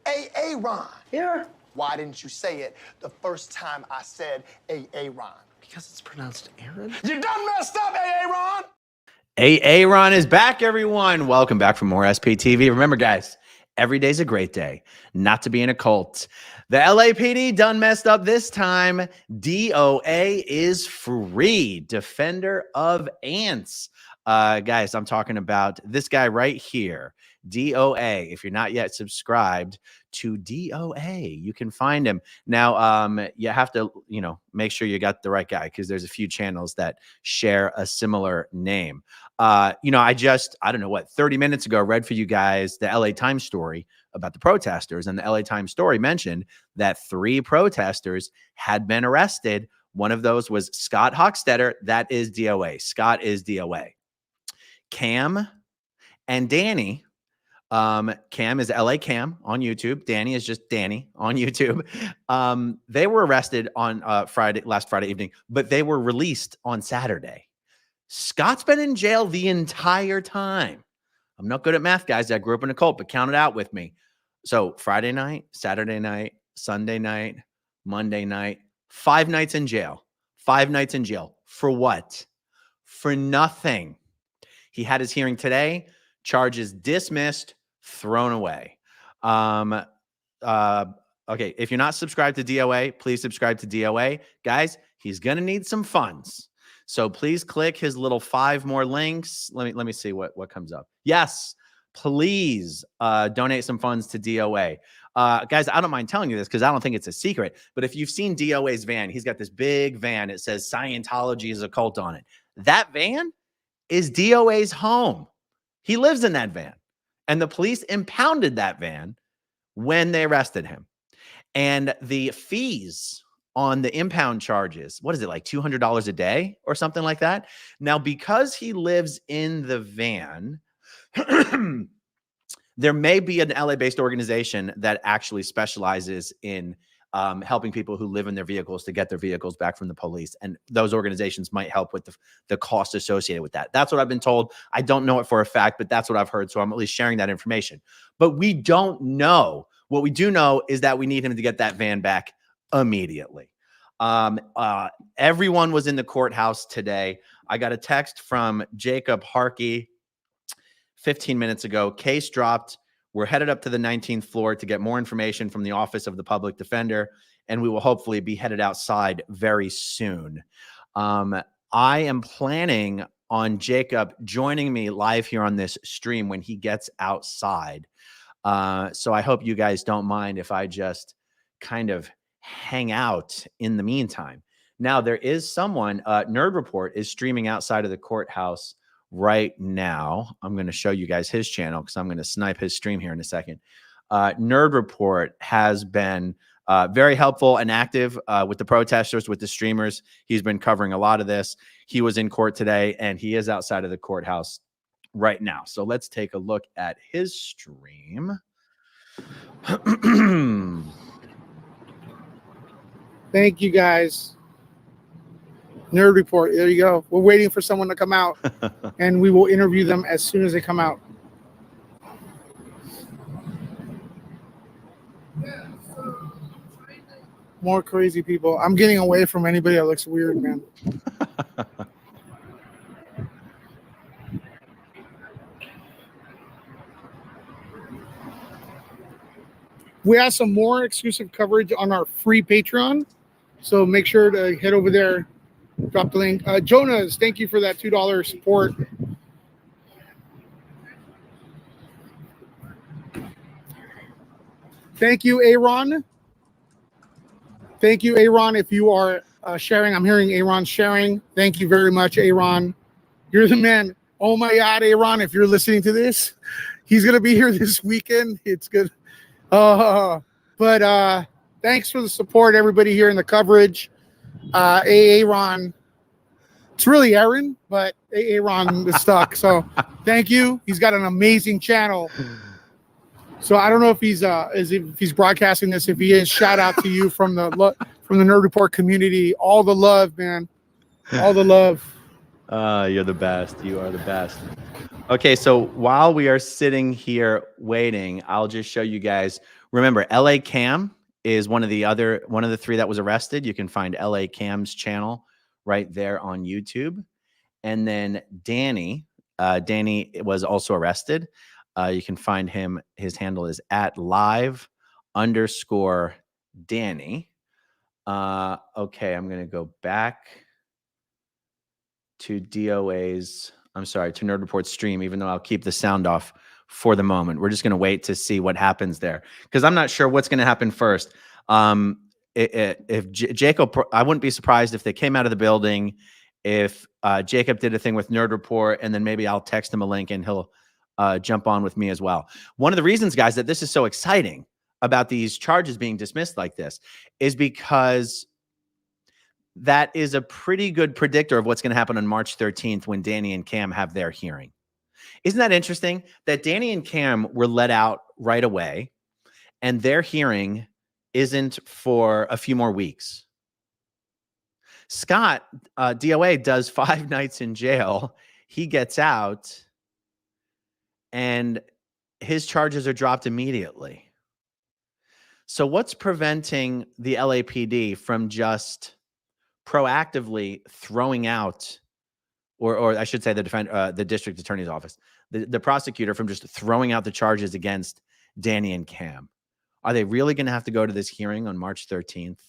Aaron. Yeah. Why didn't you say it the first time I said Aaron? Because it's pronounced Aaron. You done messed up, Aaron. Aaron is back, everyone. Welcome back for more SPTV. Remember, guys, every day's a great day not to be in a cult. The LAPD done messed up this time. D.O.A. is free. Defender of ants. Guys, I'm talking about this guy right here. D.O.A. If you're not yet subscribed to D.O.A., you can find him. Now, you have to, make sure you got the right guy because there's a few channels that share a similar name. I don't know what, 30 minutes ago, read for you guys the LA Times story about the protesters. And the LA Times story mentioned that 3 protesters had been arrested. One of those was Scott Hochstetter. That is D.O.A. Scott is D.O.A. Cam and Danny. Cam is LA Cam on YouTube. Danny is just Danny on YouTube. They were arrested on last Friday evening, but they were released on Saturday. Scott's been in jail the entire time. I'm not good at math, guys. I grew up in a cult, but count it out with me. So Friday night, Saturday night, Sunday night, Monday night, 5 nights in jail. 5 nights in jail. For what? For nothing. He had his hearing today. Charges dismissed, thrown away. Okay, if you're not subscribed to D.O.A., please subscribe to D.O.A. Guys, he's going to need some funds. So please click his little 5 more links. Let me see what comes up. Yes, please donate some funds to D.O.A. Guys, I don't mind telling you this because I don't think it's a secret. But if you've seen D.O.A.'s van, he's got this big van. It says Scientology is a cult on it. That van is D.O.A.'s home. He lives in that van. And the police impounded that van when they arrested him. And the fees on the impound charges, what is it, like $200 a day or something like that? Now, because he lives in the van, there may be an LA-based organization that actually specializes in helping people who live in their vehicles to get their vehicles back from the police. And those organizations might help with the cost associated with that. That's what I've been told. I don't know it for a fact, but that's what I've heard. So I'm at least sharing that information. But we don't know. What we do know is that we need him to get that van back immediately. Everyone was in the courthouse today. I got a text from Jacob Harkey 15 minutes ago. Case dropped. We're headed up to the 19th floor to get more information from the Office of the Public Defender, and we will hopefully be headed outside very soon. I am planning on Jacob joining me live here on this stream when he gets outside. So I hope you guys don't mind if I just kind of hang out in the meantime. Now, there is someone, Nerd Report is streaming outside of the courthouse right now. I'm going to show you guys his channel because I'm going to snipe his stream here in a second. Nerd Report has been very helpful and active with the protesters, with the streamers. He's been covering a lot of this. He was in court today, and he is outside of the courthouse right now. So let's take a look at his stream. Thank you, guys. Nerd Report. There you go. We're waiting for someone to come out, and we will interview them as soon as they come out. More crazy people. I'm getting away from anybody that looks weird, man. We have some more exclusive coverage on our free Patreon, so make sure to head over there. Drop the link. Jonas, thank you for that $2 support. Thank you, Aaron. Thank you, Aaron. If you are sharing, I'm hearing Aaron sharing. Thank you very much, Aaron. You're the man. Oh my God, Aaron, if you're listening to this, he's going to be here this weekend. It's good. But thanks for the support, everybody here in the coverage. Aaron, it's really Aaron, but Aaron is stuck. So thank you. He's got an amazing channel. So I don't know if he's broadcasting this. If he is, shout out to you from the Nerd Report community. All the love, man. All the love. You're the best. You are the best. Okay, so while we are sitting here waiting, I'll just show you guys. Remember, LA Cam is one of the three that was arrested. You can find LA Cam's channel right there on YouTube. And then Danny was also arrested. You can find him. His handle is at live_Danny. Okay, I'm gonna go back to D.O.A.'s. I'm sorry, to Nerd Report's stream, even though I'll keep the sound off for the moment. We're just going to wait to see what happens there because I'm not sure what's going to happen first. If Jacob, I wouldn't be surprised if they came out of the building, if Jacob did a thing with Nerd Report, and then maybe I'll text him a link and he'll jump on with me as well. One of the reasons, guys, that this is so exciting about these charges being dismissed like this is because that is a pretty good predictor of what's going to happen on March 13th when Danny and Cam have their hearing. Isn't that interesting that Danny and Cam were let out right away and their hearing isn't for a few more weeks? Scott, D.O.A. does 5 nights in jail. He gets out and his charges are dropped immediately. So what's preventing the LAPD from just proactively throwing out, or I should say the district attorney's office, the prosecutor from just throwing out the charges against Danny and Cam? Are they really going to have to go to this hearing on March 13th?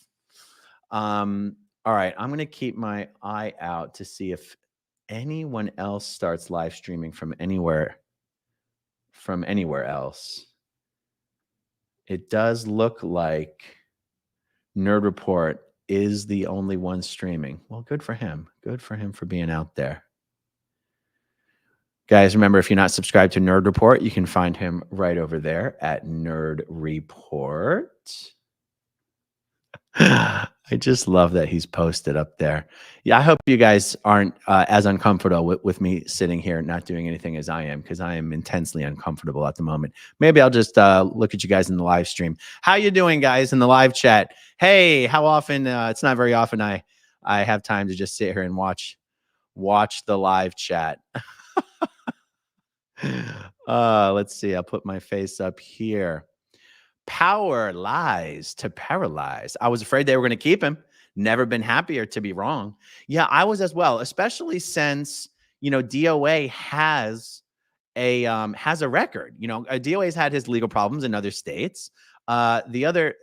All right, I'm going to keep my eye out to see if anyone else starts live streaming from anywhere else. It does look like Nerd Report is the only one streaming. Well, good for him. Good for him for being out there. Guys, remember, if you're not subscribed to Nerd Report, you can find him right over there at Nerd Report. I just love that he's posted up there. Yeah, I hope you guys aren't as uncomfortable with me sitting here not doing anything as I am, because I am intensely uncomfortable at the moment. Maybe I'll just look at you guys in the live stream. How you doing, guys, in the live chat? Hey, how often? It's not very often I have time to just sit here and watch the live chat. Let's see. I'll put my face up here. Power lies to paralyze. I was afraid they were going to keep him. Never been happier to be wrong. Yeah, I was as well, especially since, D.O.A. has a record. D.O.A.'s had his legal problems in other states. The other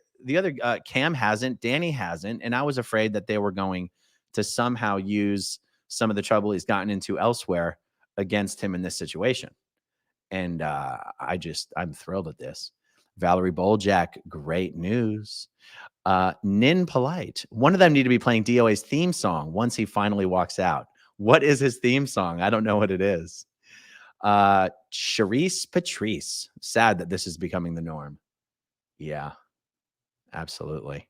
Cam hasn't, Danny hasn't, and I was afraid that they were going to somehow use some of the trouble he's gotten into elsewhere against him in this situation. And I'm thrilled at this. Valerie Boljak, great news. Nin Polite, one of them need to be playing D.O.A.'s theme song once he finally walks out. What is his theme song? I don't know what it is. Charisse Patrice, sad that this is becoming the norm. Yeah, absolutely.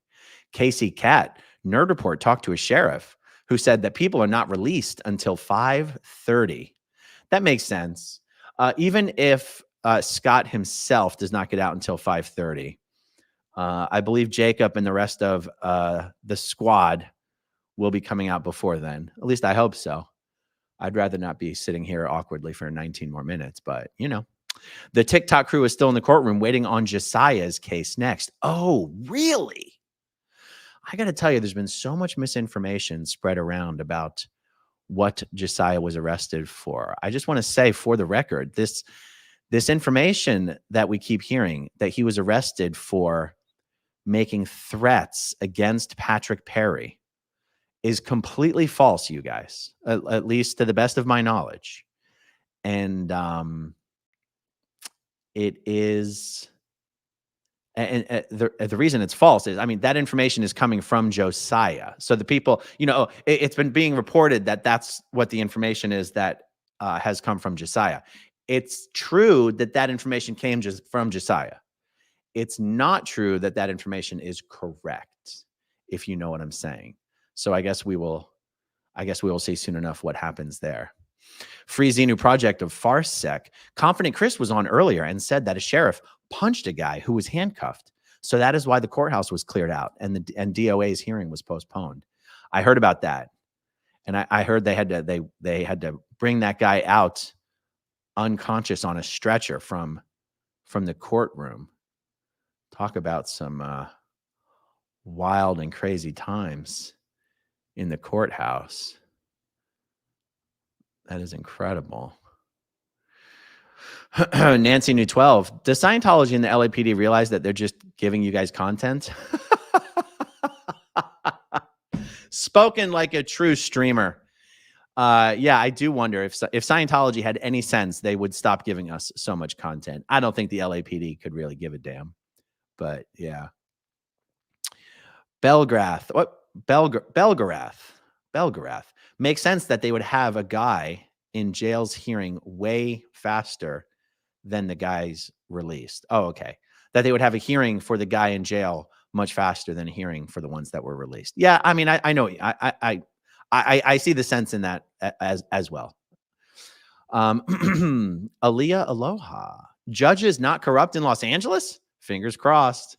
Casey Cat, Nerd Report talked to a sheriff who said that people are not released until 5:30. That makes sense. Even if Scott himself does not get out until 5:30. I believe Jacob and the rest of the squad will be coming out before then. At least I hope so. I'd rather not be sitting here awkwardly for 19 more minutes, but the TikTok crew is still in the courtroom waiting on Josiah's case next. Oh, really? I got to tell you, there's been so much misinformation spread around about what Josiah was arrested for. I just want to say, for the record, this information that we keep hearing, that he was arrested for making threats against Patrick Perry, is completely false, you guys, at least to the best of my knowledge. And it is, and the reason it's false is, that information is coming from Josiah. So the people, it's been being reported that that's what the information is that has come from Josiah. It's true that information came just from Josiah. It's not true that information is correct, if you know what I'm saying. So I guess we will see soon enough what happens there. Free Xenu Project of Farsec. Confident Chris was on earlier and said that a sheriff punched a guy who was handcuffed. So that is why the courthouse was cleared out and DOA's hearing was postponed. I heard about that. And I heard they had to bring that guy out unconscious on a stretcher from the courtroom. Talk about some wild and crazy times in the courthouse. That is incredible. Nancy New 12. Does Scientology and the LAPD realize that they're just giving you guys content? Spoken like a true streamer. Yeah, I do wonder if Scientology had any sense, they would stop giving us so much content. I don't think the LAPD could really give a damn. But yeah. Belgrath. What? Belgarath. Makes sense that they would have a guy in jail's hearing way faster than the guys released. Oh, okay. That they would have a hearing for the guy in jail much faster than a hearing for the ones that were released. Yeah, I mean, I know. I see the sense in that as well. Aaliyah Aloha. Judges not corrupt in Los Angeles? Fingers crossed.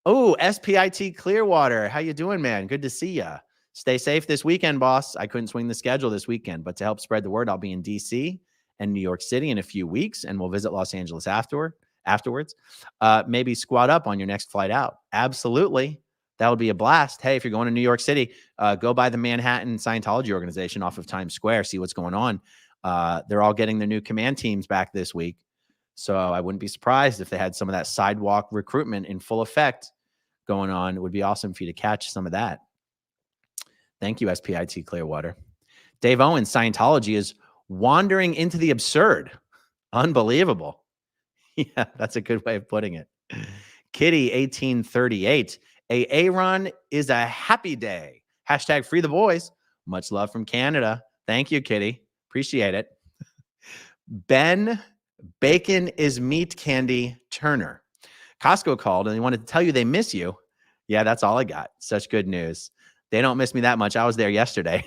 Oh, SPIT Clearwater. How you doing, man? Good to see ya. Stay safe this weekend, boss. I couldn't swing the schedule this weekend, but to help spread the word, I'll be in DC and New York City in a few weeks, and we'll visit Los Angeles afterwards. Maybe squat up on your next flight out. Absolutely. That would be a blast. Hey, if you're going to New York City, go by the Manhattan Scientology organization off of Times Square, see what's going on. They're all getting their new command teams back this week. So I wouldn't be surprised if they had some of that sidewalk recruitment in full effect going on. It would be awesome for you to catch some of that. Thank you, SPIT Clearwater. Dave Owens, Scientology is wandering into the absurd. Unbelievable. Yeah, that's a good way of putting it. Kitty 1838. Aaron is a happy day. Hashtag free the boys. Much love from Canada. Thank you, Kitty. Appreciate it. Ben, bacon is meat candy Turner. Costco called and they wanted to tell you they miss you. Yeah, that's all I got. Such good news. They don't miss me that much. I was there yesterday.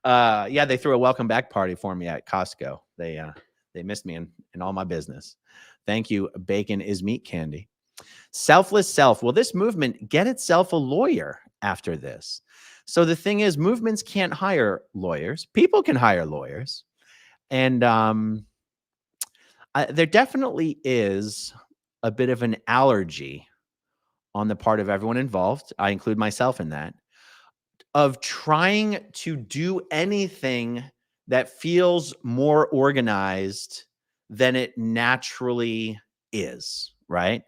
Yeah, they threw a welcome back party for me at Costco. They missed me in all my business. Thank you. Bacon is meat candy. Selfless Self. Will this movement get itself a lawyer after this? So the thing is, movements can't hire lawyers. People can hire lawyers. And there definitely is a bit of an allergy on the part of everyone involved. I include myself in that, of trying to do anything that feels more organized than it naturally is, right?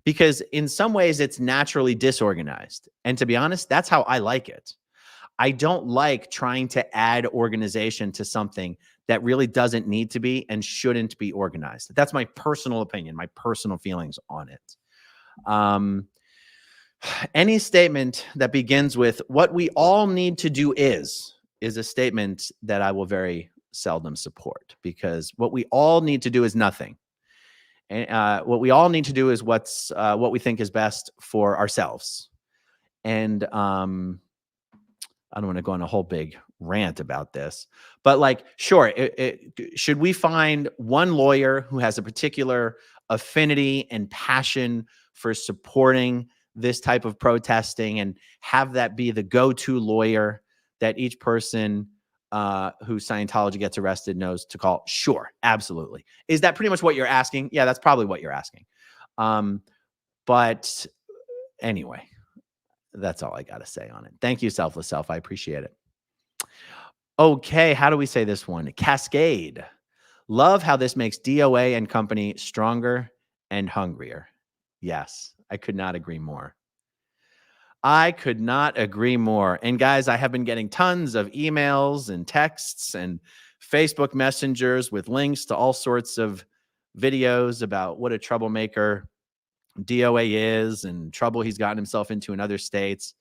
Because in some ways it's naturally disorganized. And to be honest, that's how I like it. I don't like trying to add organization to something that really doesn't need to be and shouldn't be organized. That's my personal opinion, my personal feelings on it. Any statement that begins with what we all need to do is a statement that I will very seldom support, because what we all need to do is nothing. And what we all need to do is what we think is best for ourselves. And I don't want to go on a whole big rant about this, but like, sure, should we find one lawyer who has a particular affinity and passion for supporting this type of protesting and have that be the go-to lawyer that each person who Scientology gets arrested knows to call? Sure, absolutely. Is that pretty much what you're asking? Yeah, that's probably what you're asking. But anyway, that's all I got to say on it. Thank you, Selfless Self. I appreciate it. Okay, how do we say this one? Cascade. Love how this makes D.O.A. and company stronger and hungrier. Yes, I could not agree more. I could not agree more. And guys, I have been getting tons of emails and texts and Facebook messengers with links to all sorts of videos about what a troublemaker D.O.A. is and trouble he's gotten himself into in other states.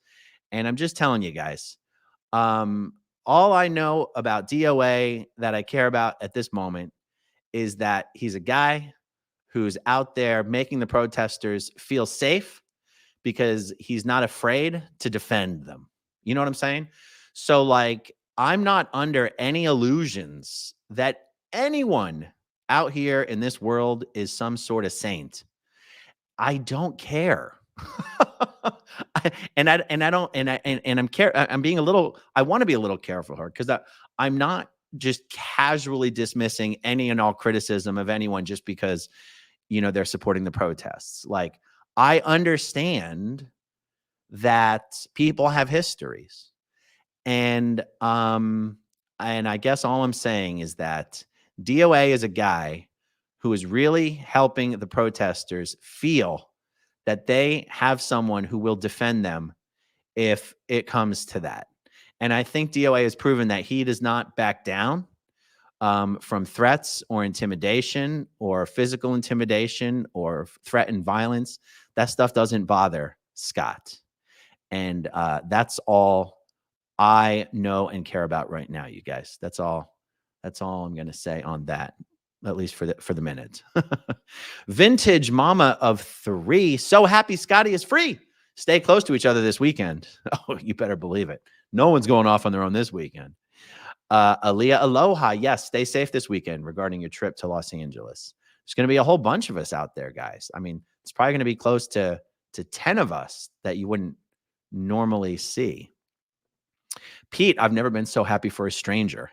And I'm just telling you guys, all I know about D.O.A. that I care about at this moment is that he's a guy who's out there making the protesters feel safe because he's not afraid to defend them. You know what I'm saying? So like, I'm not under any illusions that anyone out here in this world is some sort of saint. I don't care. I'm being a little, I want to be a little careful here because I'm not just casually dismissing any and all criticism of anyone just because, they're supporting the protests. Like, I understand that people have histories. And I guess all I'm saying is that D.O.A. is a guy who is really helping the protesters feel that they have someone who will defend them if it comes to that. And I think D.O.A. has proven that he does not back down from threats or intimidation or physical intimidation or threat and violence. That stuff doesn't bother Scott. And that's all I know and care about right now, you guys. That's all I'm going to say on that, at least for the minute. Vintage mama of 3. So happy Scotty is free. Stay close to each other this weekend. Oh, you better believe it. No one's going off on their own this weekend. Aaliyah Aloha. Yes, stay safe this weekend regarding your trip to Los Angeles. There's going to be a whole bunch of us out there, guys. I mean, it's probably going to be close to 10 of us that you wouldn't normally see. Pete, I've never been so happy for a stranger.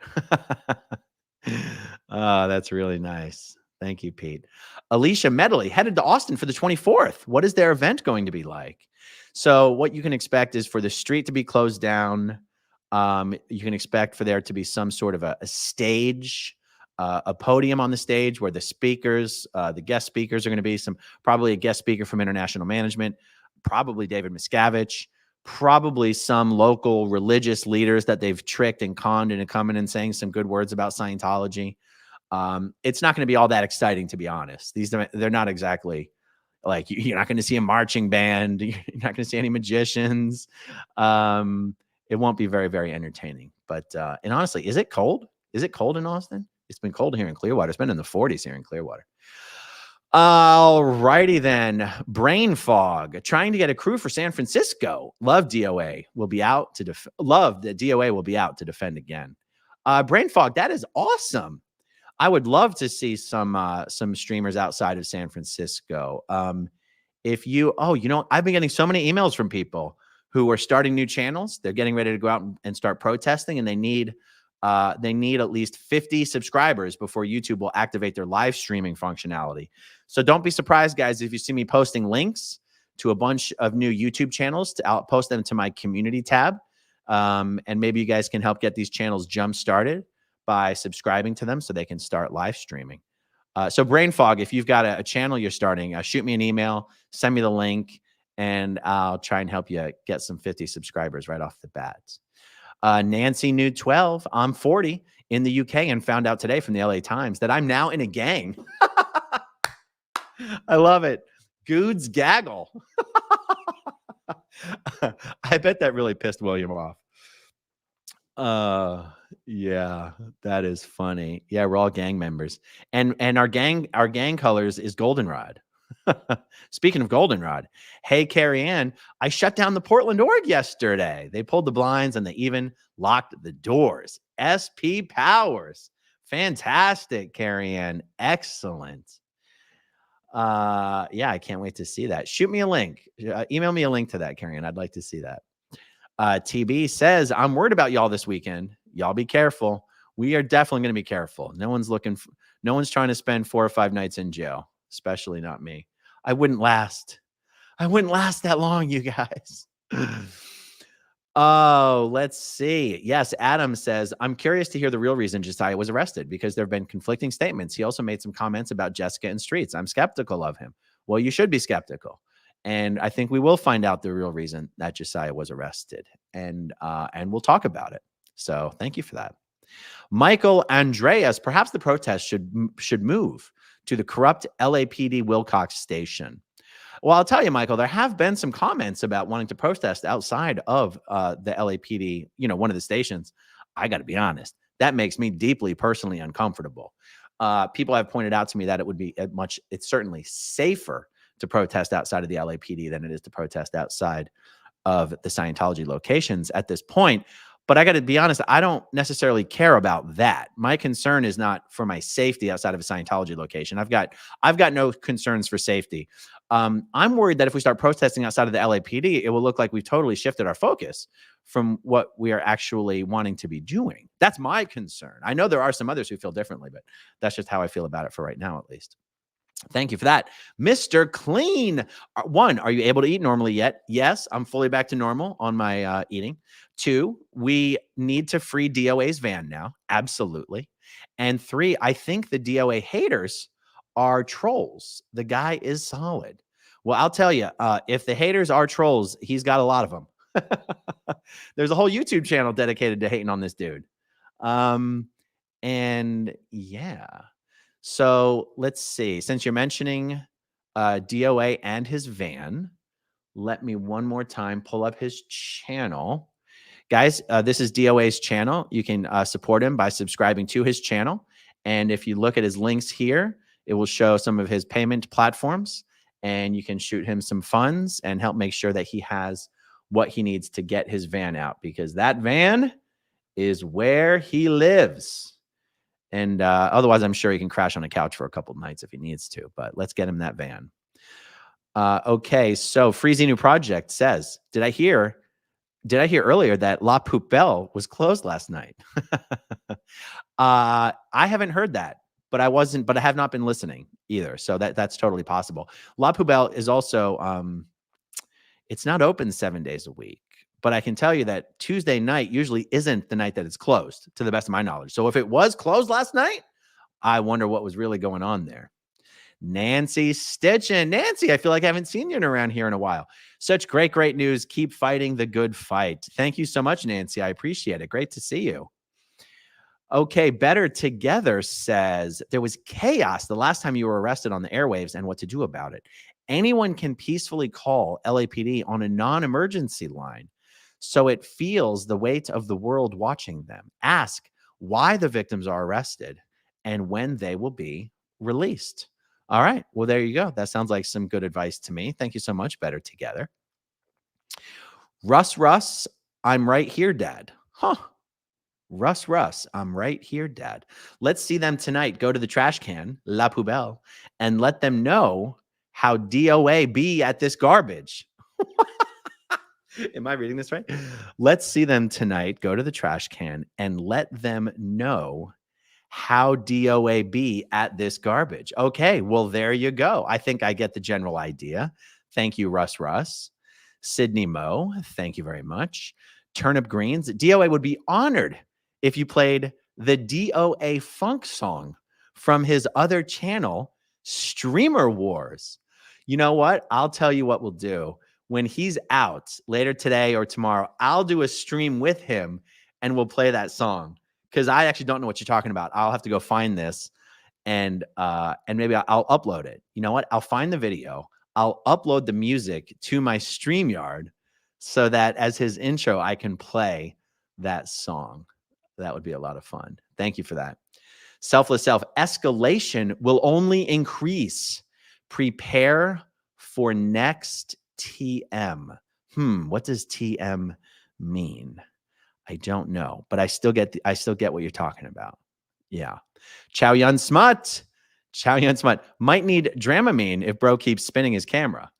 Oh, that's really nice. Thank you, Pete. Alicia Medley headed to Austin for the 24th. What is their event going to be like? So what you can expect is for the street to be closed down. You can expect for there to be some sort of a stage, a podium on the stage where the speakers, the guest speakers are going to be probably a guest speaker from international management, probably David Miscavige, probably some local religious leaders that they've tricked and conned into coming and saying some good words about Scientology. It's not going to be all that exciting, to be honest. They're not exactly like, you're not going to see a marching band. You're not going to see any magicians. It won't be very, very entertaining. But and honestly, is it cold? Is it cold in Austin? It's been cold here in Clearwater. It's been in the 40s here in Clearwater. All righty then. Brain fog. Trying to get a crew for San Francisco. Love D.O.A. will be out to love that D.O.A. will be out to defend again. Brain fog. That is awesome. I would love to see some streamers outside of San Francisco. I've been getting so many emails from people who are starting new channels. They're getting ready to go out and start protesting, and they need at least 50 subscribers before YouTube will activate their live streaming functionality. So don't be surprised, guys, if you see me posting links to a bunch of new YouTube channels. I'll post them to my community tab. And maybe you guys can help get these channels jump started by subscribing to them so they can start live streaming. So Brain Fog, if you've got a channel you're starting, shoot me an email, send me the link, and I'll try and help you get some 50 subscribers right off the bat. Nancy Nude 12, I'm 40 in the UK and found out today from the LA Times that I'm now in a gang. I love it. Goods gaggle. I bet that really pissed William off. Yeah, that is funny. Yeah, we're all gang members. And our gang colors is goldenrod. Speaking of goldenrod, hey, Carrie Ann, I shut down the Portland org yesterday. They pulled the blinds and they even locked the doors. SP Powers. Fantastic, Carrie Ann. Excellent. Yeah, I can't wait to see that. Shoot me a link. Email me a link to that, Carrie Ann. I'd like to see that. TB says, I'm worried about y'all this weekend. Y'all be careful. We are definitely going to be careful. No one's trying to spend 4 or 5 nights in jail, especially not me. I wouldn't last that long, you guys. Oh, let's see. Yes, Adam says, I'm curious to hear the real reason Josiah was arrested because there have been conflicting statements. He also made some comments about Jessica and Streets. I'm skeptical of him. Well, you should be skeptical. And I think we will find out the real reason that Josiah was arrested. And we'll talk about it. So thank you for that. Michael Andreas, perhaps the protest should move to the corrupt LAPD Wilcox station. Well, I'll tell you, Michael, there have been some comments about wanting to protest outside of the LAPD, one of the stations. I got to be honest, that makes me deeply personally uncomfortable. People have pointed out to me that it's certainly safer to protest outside of the LAPD than it is to protest outside of the Scientology locations at this point. But I got to be honest, I don't necessarily care about that. My concern is not for my safety outside of a Scientology location. I've got no concerns for safety. I'm worried that if we start protesting outside of the LAPD, it will look like we've totally shifted our focus from what we are actually wanting to be doing. That's my concern. I know there are some others who feel differently, but that's just how I feel about it for right now, at least. Thank you for that. Mr. Clean. One, are you able to eat normally yet? Yes, I'm fully back to normal on my eating. Two, we need to free D.O.A.'s van now. Absolutely. And three, I think the D.O.A. haters are trolls. The guy is solid. Well, I'll tell you, if the haters are trolls, he's got a lot of them. There's a whole YouTube channel dedicated to hating on this dude. And yeah. So let's see. Since you're mentioning D.O.A. and his van, let me one more time pull up his channel. Guys, this is D.O.A.'s channel. You can support him by subscribing to his channel. And if you look at his links here, it will show some of his payment platforms. And you can shoot him some funds and help make sure that he has what he needs to get his van out. Because that van is where he lives. And otherwise, I'm sure he can crash on a couch for a couple of nights if he needs to. But let's get him that van. Okay, so Freezy New Project says, did I hear earlier that La Poubelle was closed last night? I haven't heard that, but I have not been listening either. So that's totally possible. La Poubelle is also, it's not open 7 days a week. But I can tell you that Tuesday night usually isn't the night that it's closed, to the best of my knowledge. So if it was closed last night, I wonder what was really going on there. Nancy Stitchin. Nancy, I feel like I haven't seen you around here in a while. Such great news. Keep fighting the good fight. Thank you so much, Nancy. I appreciate it. Great to see you. Okay, Better Together says, there was chaos the last time you were arrested on the airwaves and what to do about it. Anyone can peacefully call LAPD on a non-emergency line. So it feels the weight of the world watching them. Ask why the victims are arrested and when they will be released. All right. Well, there you go. That sounds like some good advice to me. Thank you so much. Better Together. Russ, I'm right here, Dad. Huh. Russ, I'm right here, Dad. Let's see them tonight. Go to the trash can, La Poubelle, and let them know how D.O.A. be at this garbage. Am I reading this right? Let's see them tonight. Go to the trash can and let them know how D.O.A. be at this garbage. Okay, well, there you go. I think I get the general idea. Thank you, Russ. Sydney Moe, thank you very much. Turnip Greens, D.O.A. would be honored if you played the D.O.A. funk song from his other channel, Streamer Wars. You know what? I'll tell you what we'll do. When he's out later today or tomorrow, I'll do a stream with him and we'll play that song. Because I actually don't know what you're talking about. I'll have to go find this and maybe I'll upload it. You know what? I'll find the video. I'll upload the music to my StreamYard so that as his intro, I can play that song. That would be a lot of fun. Thank you for that. Selfless Self, escalation will only increase. Prepare for next TM. What does TM mean? I don't know, but I still get what you're talking about. Yeah. Chow Yun Smut might need Dramamine if bro keeps spinning his camera.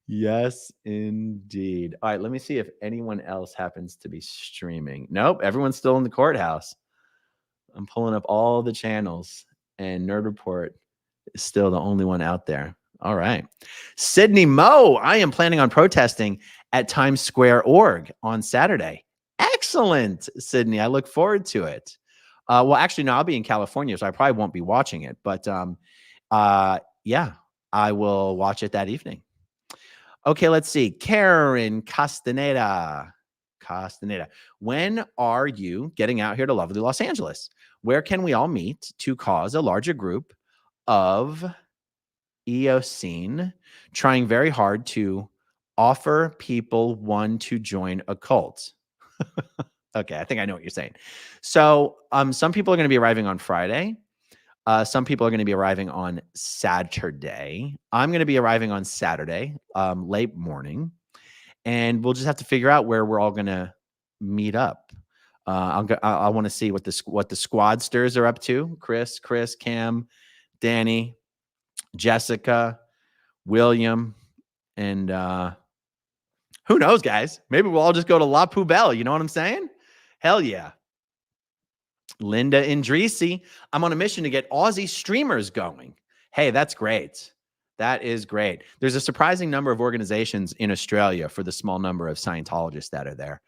Yes, indeed. All right, let me see if anyone else happens to be streaming. Nope, everyone's still in the courthouse. I'm pulling up all the channels, and Nerd Report is still the only one out there. All right. Sydney Moe, I am planning on protesting at Times Square Org on Saturday. Excellent, Sydney. I look forward to it. Well, actually, no, I'll be in California, so I probably won't be watching it. But yeah, I will watch it that evening. Okay, let's see. Karen Castaneda. When are you getting out here to lovely Los Angeles? Where can we all meet to cause a larger group of Eocene trying very hard to offer people one to join a cult? Okay, I think I know what you're saying. So some people are going to be arriving on Friday. Some people are going to be arriving on Saturday. I'm going to be arriving on Saturday, late morning. and we'll just have to figure out where we're all gonna meet up. I want to see what the squadsters are up to. Chris, Cam, Danny, Jessica, William, and who knows, guys? Maybe we'll all just go to La Poubelle. You know what I'm saying? Hell yeah. Linda Indrisi, I'm on a mission to get Aussie streamers going. Hey, that's great. That is great. There's a surprising number of organizations in Australia for the small number of Scientologists that are there.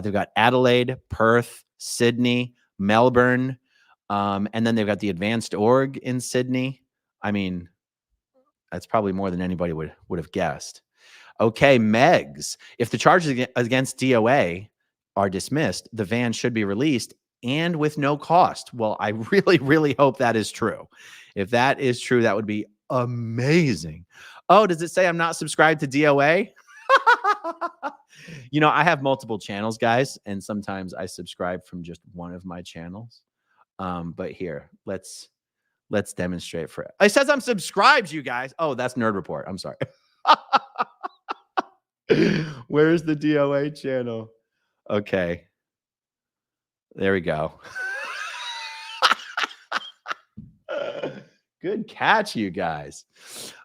They've got Adelaide, Perth, Sydney, Melbourne, and then they've got the Advanced Org in Sydney. I mean, that's probably more than anybody would have guessed. Okay, Megs, if the charges against D.O.A. are dismissed, the van should be released and with no cost. Well, I really, really hope that is true. If that is true, that would be amazing. Oh, does it say I'm not subscribed to D.O.A.? You know, I have multiple channels, guys, and sometimes I subscribe from just one of my channels. But here, let's demonstrate for it. It says I'm subscribed, you guys. Oh, that's Nerd Report. I'm sorry. Where's the D.O.A. channel? Okay. There we go. Good catch, you guys.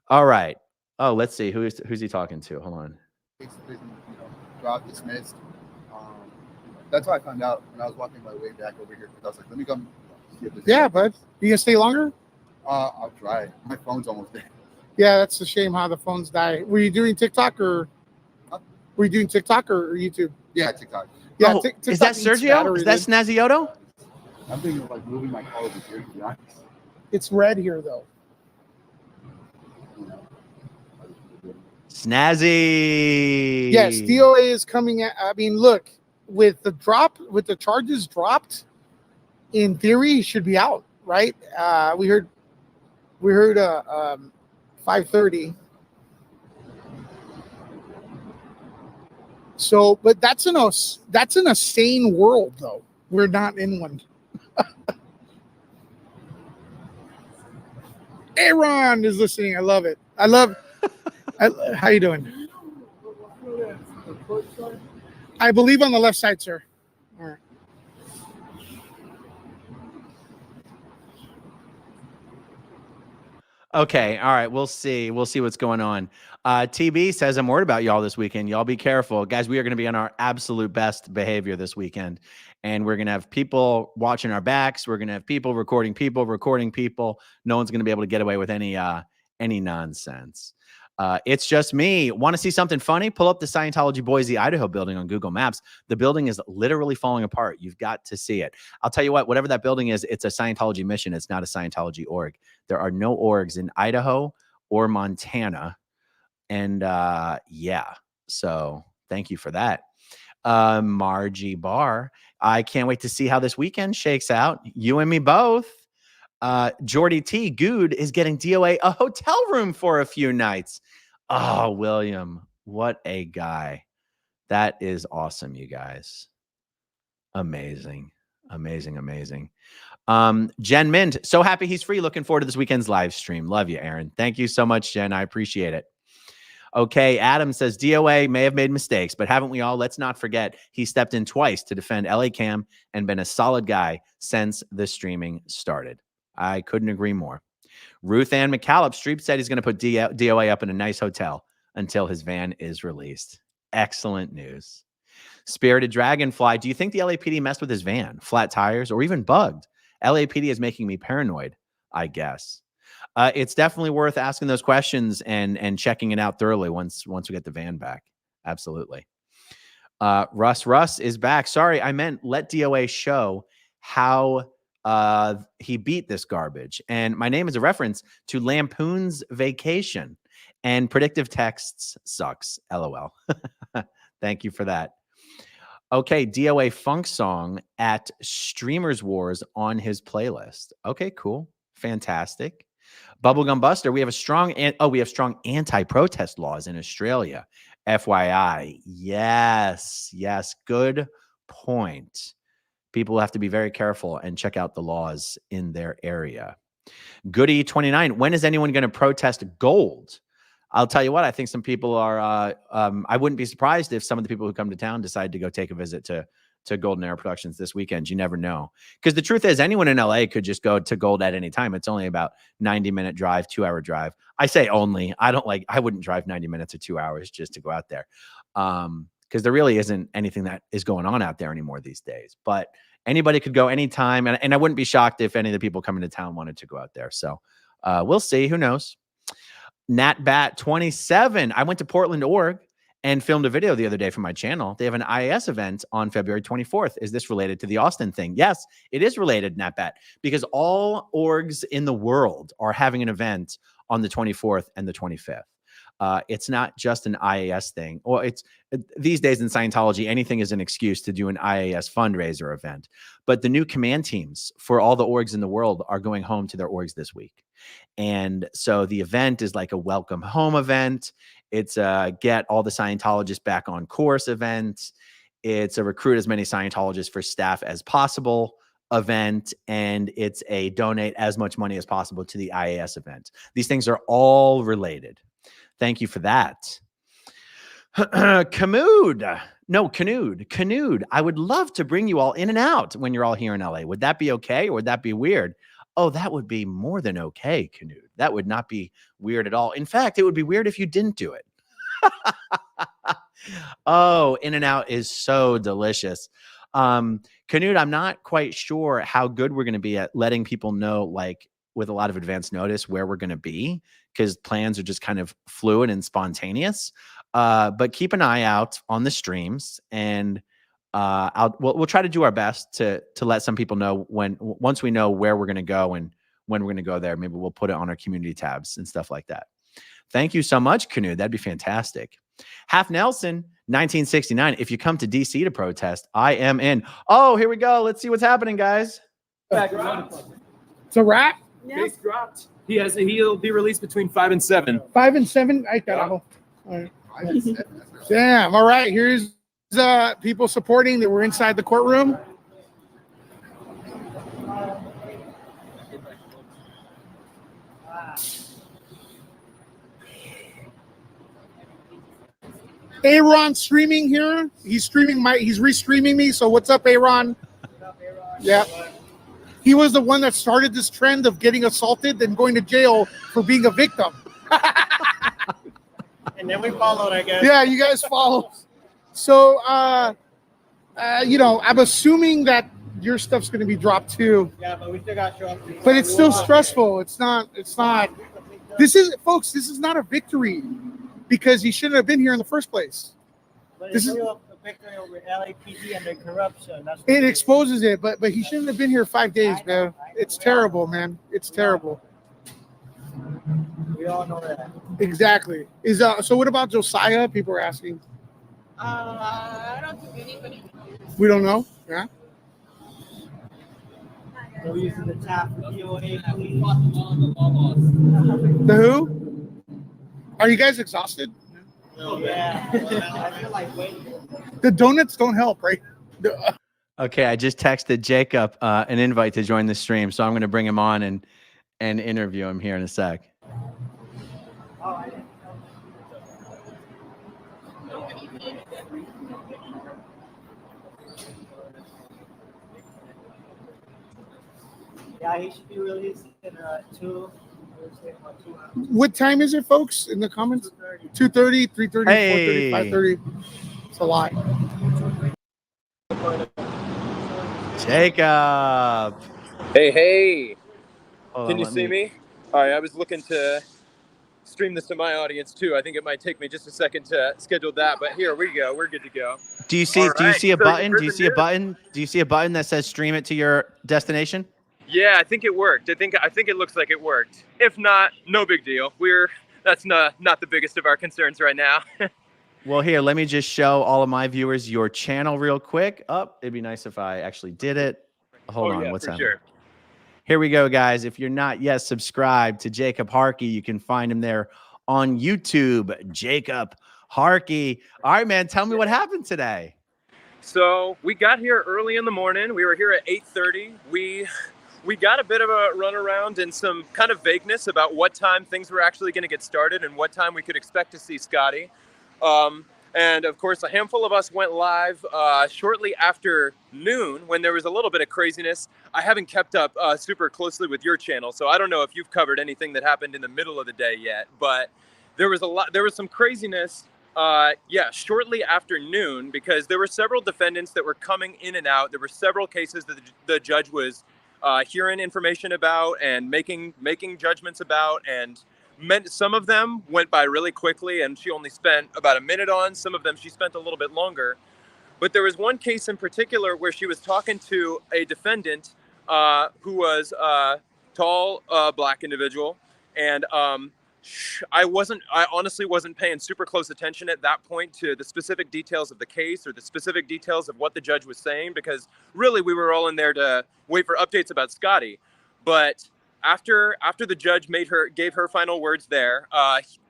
All right. Oh, let's see. Who's he talking to? Hold on. Got dismissed. That's how I found out when I was walking my way back over here. I was like, let me come see if this. Yeah, bud. You gonna stay longer? I'll try. My phone's almost there. Yeah, that's a shame how the phones die. Were you doing TikTok or YouTube? Yeah, TikTok. Yeah, oh, is that Sergio? Is that Snazioto? I'm thinking of like moving my car over here, to be honest. It's red here though. Snazzy. Yes, D.O.A. is coming at, I mean, look, with the charges dropped, in theory, he should be out, right? We heard 5:30. So, but that's in a sane world, though. We're not in one. Aaron is listening. I love it. How you doing? I believe on the left side, sir. All right. Okay. All right. We'll see. We'll see what's going on. TB says, I'm worried about y'all this weekend. Y'all be careful. Guys, we are going to be on our absolute best behavior this weekend. And we're going to have people watching our backs. We're going to have people recording people. No one's going to be able to get away with any nonsense. It's just me. Want to see something funny? Pull up the Scientology Boise, Idaho building on Google Maps. The building is literally falling apart. You've got to see it. I'll tell you what, whatever that building is, it's a Scientology mission. It's not a Scientology org. There are no orgs in Idaho or Montana. And yeah, so thank you for that. Margie Barr, I can't wait to see how this weekend shakes out. You and me both. Jordy T. Good is getting D.O.A. a hotel room for a few nights. Oh, William, what a guy. That is awesome, you guys. Amazing. Jen Mint, so happy he's free. Looking forward to this weekend's live stream. Love you, Aaron. Thank you so much, Jen. I appreciate it. Okay, Adam says D.O.A. may have made mistakes, but haven't we all? Let's not forget he stepped in twice to defend LA Cam and been a solid guy since the streaming started. I couldn't agree more. Ruth Ann McCallop Streep said he's going to put D.O.A. up in a nice hotel until his van is released. Excellent news. Spirited Dragonfly, do you think the LAPD messed with his van, flat tires, or even bugged? LAPD is making me paranoid, I guess. It's definitely worth asking those questions and checking it out thoroughly once we get the van back. Absolutely. Russ is back. Sorry, I meant let D.O.A. show how he beat this garbage. And my name is a reference to Lampoon's Vacation. And predictive texts sucks. LOL. Thank you for that. Okay, D.O.A. funk song at Streamers Wars on his playlist. Okay, cool. Fantastic. Bubblegum Buster, we have strong anti-protest laws in Australia. FYI. Yes, good point. People have to be very careful and check out the laws in their area. Goody 29, when is anyone going to protest gold? I'll tell you what, I think some people are, I wouldn't be surprised if some of the people who come to town decide to go take a visit to Golden Era Productions this weekend. You never know. Because the truth is, anyone in LA could just go to Gold at any time. It's only about 90-minute drive, 2-hour drive. I say only. I wouldn't drive 90 minutes or 2 hours just to go out there. Because there really isn't anything that is going on out there anymore these days. But anybody could go anytime. And I wouldn't be shocked if any of the people coming to town wanted to go out there. So we'll see. Who knows? NatBat27. I went to Portland, Oregon, and filmed a video the other day for my channel. They have an IAS event on February 24th. Is this related to the Austin thing? Yes, it is related, NatBat, because all orgs in the world are having an event on the 24th and the 25th. It's not just an IAS thing. Well, it's these days in Scientology, anything is an excuse to do an IAS fundraiser event. But the new command teams for all the orgs in the world are going home to their orgs this week. And so the event is like a welcome home event. It's a get all the Scientologists back on course event. It's a recruit as many Scientologists for staff as possible event. And it's a donate as much money as possible to the IAS event. These things are all related. Thank you for that. Canood. I would love to bring you all in and out when you're all here in LA. Would that be okay? Or would that be weird? Oh, that would be more than okay, Canood. That would not be weird at all. In fact, it would be weird if you didn't do it. Oh, in and out is so delicious. Canood, I'm not quite sure how good we're going to be at letting people know, like, with a lot of advance notice where we're going to be, because plans are just kind of fluid and spontaneous. But keep an eye out on the streams, and we'll try to do our best to let some people know once we know where we're going to go and when we're going to go there. Maybe we'll put it on our community tabs and stuff like that. Thank you so much, Canoe. That'd be fantastic. Half Nelson, 1969. If you come to DC to protest, I am in. Oh, here we go. Let's see what's happening, guys. It's a wrap. Case dropped. He'll be released between 5 and 7. 5 and 7. I got all right. Damn. All right. Here's people supporting that were inside the courtroom. Aaron streaming here. He's streaming he's restreaming me. So what's up, Aaron? Yeah. He was the one that started this trend of getting assaulted and going to jail for being a victim. And then we followed, I guess. Yeah, you guys followed. So, I'm assuming that your stuff's going to be dropped too. Yeah, but we still got to show up. But it's still stressful. It's not. This is not a victory because he shouldn't have been here in the first place. But This it's is- a victory over LAPD and their corruption. That's It exposes it, but he shouldn't have been here 5 days, man. It's terrible, man. It's terrible. We all know that. Exactly. So what about Josiah? People are asking. I don't think anybody. We don't know. Yeah. We're using the chat for D.O.A. The who? Are you guys exhausted? Yeah. I feel like waiting. The donuts don't help, right? Okay, I just texted Jacob an invite to join the stream, so I'm going to bring him on and interview him here in a sec. Yeah, he should be released in 2 hours. What time is it, folks? In the comments? 2:30, 3:30, Hey. 4:30, 5:30. It's a lot. Jacob. Hey. Hold Can on, you let see me? All right, I was looking to stream this to my audience too. I think it might take me just a second to schedule that, but here we go. We're good to go. Do you see? All Do you right, see a so button? for Do you the see a news- button? Do you see a button that says "Stream it to your destination"? Yeah, I think it worked. I think it looks like it worked. If not, no big deal. That's not the biggest of our concerns right now. Well, here, let me just show all of my viewers your channel real quick. It'd be nice if I actually did it. Hold on, yeah, what's for happening? sure. Here we go, guys. If you're not yet subscribed to Jacob Harkey, you can find him there on YouTube. Jacob Harkey. All right, man. Tell me what happened today. So we got here early in the morning. We were here at 8:30. We we got a bit of a runaround and some kind of vagueness about what time things were actually going to get started and what time we could expect to see Scotty. And of course, a handful of us went live shortly after noon when there was a little bit of craziness. I haven't kept up super closely with your channel, so I don't know if you've covered anything that happened in the middle of the day yet, but there was some craziness shortly after noon, because there were several defendants that were coming in and out. There were several cases that the judge was hearing information about and making judgments about, and some of them went by really quickly and she only spent about a minute on. Some of them she spent a little bit longer. But there was one case in particular where she was talking to a defendant who was a tall black individual, and I honestly wasn't paying super close attention at that point to the specific details of the case or the specific details of what the judge was saying, because really we were all in there to wait for updates about Scotty. But after the judge gave her final words there,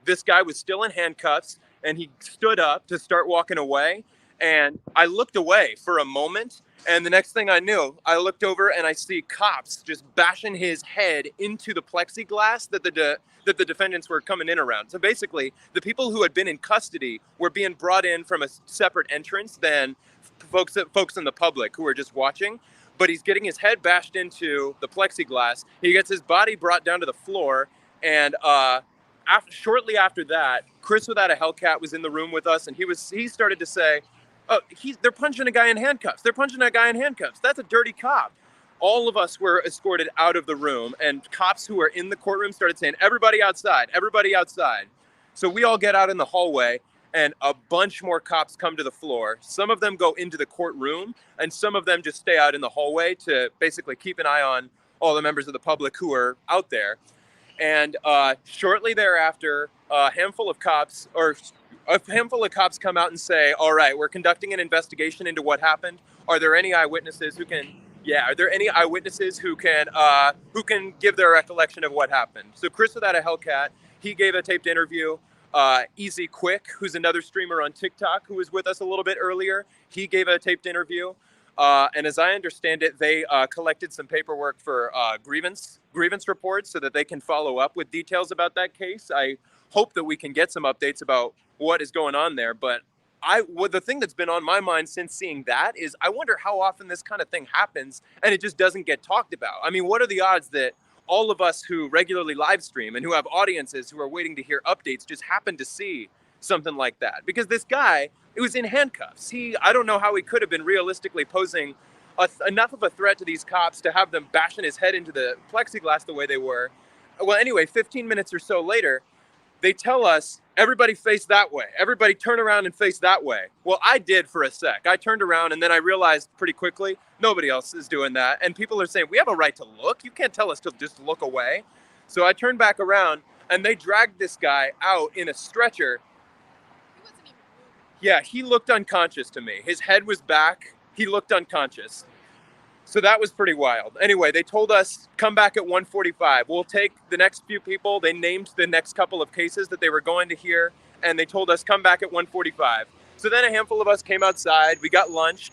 this guy was still in handcuffs and he stood up to start walking away. And I looked away for a moment, and the next thing I knew, I looked over and I see cops just bashing his head into the plexiglass that the defendants were coming in around. So basically, the people who had been in custody were being brought in from a separate entrance than folks in the public who were just watching. But he's getting his head bashed into the plexiglass. He gets his body brought down to the floor, and shortly after that, Chris Without a Hellcat was in the room with us, and he started to say, "Oh, they're punching a guy in handcuffs. They're punching that guy in handcuffs. That's a dirty cop." All of us were escorted out of the room, and cops who were in the courtroom started saying, "Everybody outside, everybody outside." So we all get out in the hallway, and a bunch more cops come to the floor. Some of them go into the courtroom, and some of them just stay out in the hallway to basically keep an eye on all the members of the public who are out there. And shortly thereafter, a handful of cops come out and say, "All right, we're conducting an investigation into what happened. Are there any eyewitnesses who can give their recollection of what happened?" So Chris Without a Hellcat, he gave a taped interview. Easy Quick, who's another streamer on TikTok who was with us a little bit earlier, he gave a taped interview. And as I understand it, they collected some paperwork for grievance reports so that they can follow up with details about that case. I hope that we can get some updates about what is going on there. But the thing that's been on my mind since seeing that is I wonder how often this kind of thing happens and it just doesn't get talked about. I mean, what are the odds that all of us who regularly live stream and who have audiences who are waiting to hear updates just happen to see something like that? Because this guy, it was in handcuffs. I don't know how he could have been realistically posing enough of a threat to these cops to have them bashing his head into the plexiglass the way they were. Well, anyway, 15 minutes or so later, they tell us, "Everybody face that way. Everybody turn around and face that way." Well, I did for a sec. I turned around and then I realized pretty quickly, nobody else is doing that. And people are saying, "We have a right to look. You can't tell us to just look away." So I turned back around and they dragged this guy out in a stretcher. He wasn't even moving. Yeah, he looked unconscious to me. His head was back. He looked unconscious. So that was pretty wild. Anyway, they told us, come back at 1:45. We'll take the next few people. They named the next couple of cases that they were going to hear, and they told us, come back at 1:45. So then a handful of us came outside. We got lunch.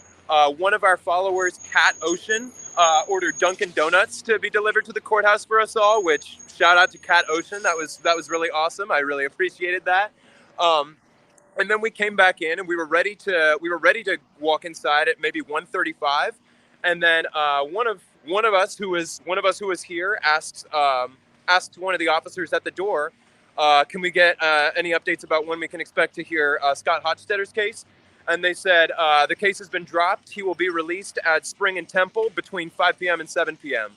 One of our followers, Cat Ocean, ordered Dunkin' Donuts to be delivered to the courthouse for us all, which shout out to Cat Ocean. That was really awesome. I really appreciated that. And then we came back in and we were ready to walk inside at maybe 1:35. And then one of us who was here asked one of the officers at the door, "Can we get any updates about when we can expect to hear Scott Hochstetter's case?" And they said the case has been dropped. He will be released at Spring and Temple between 5 p.m. and 7 p.m.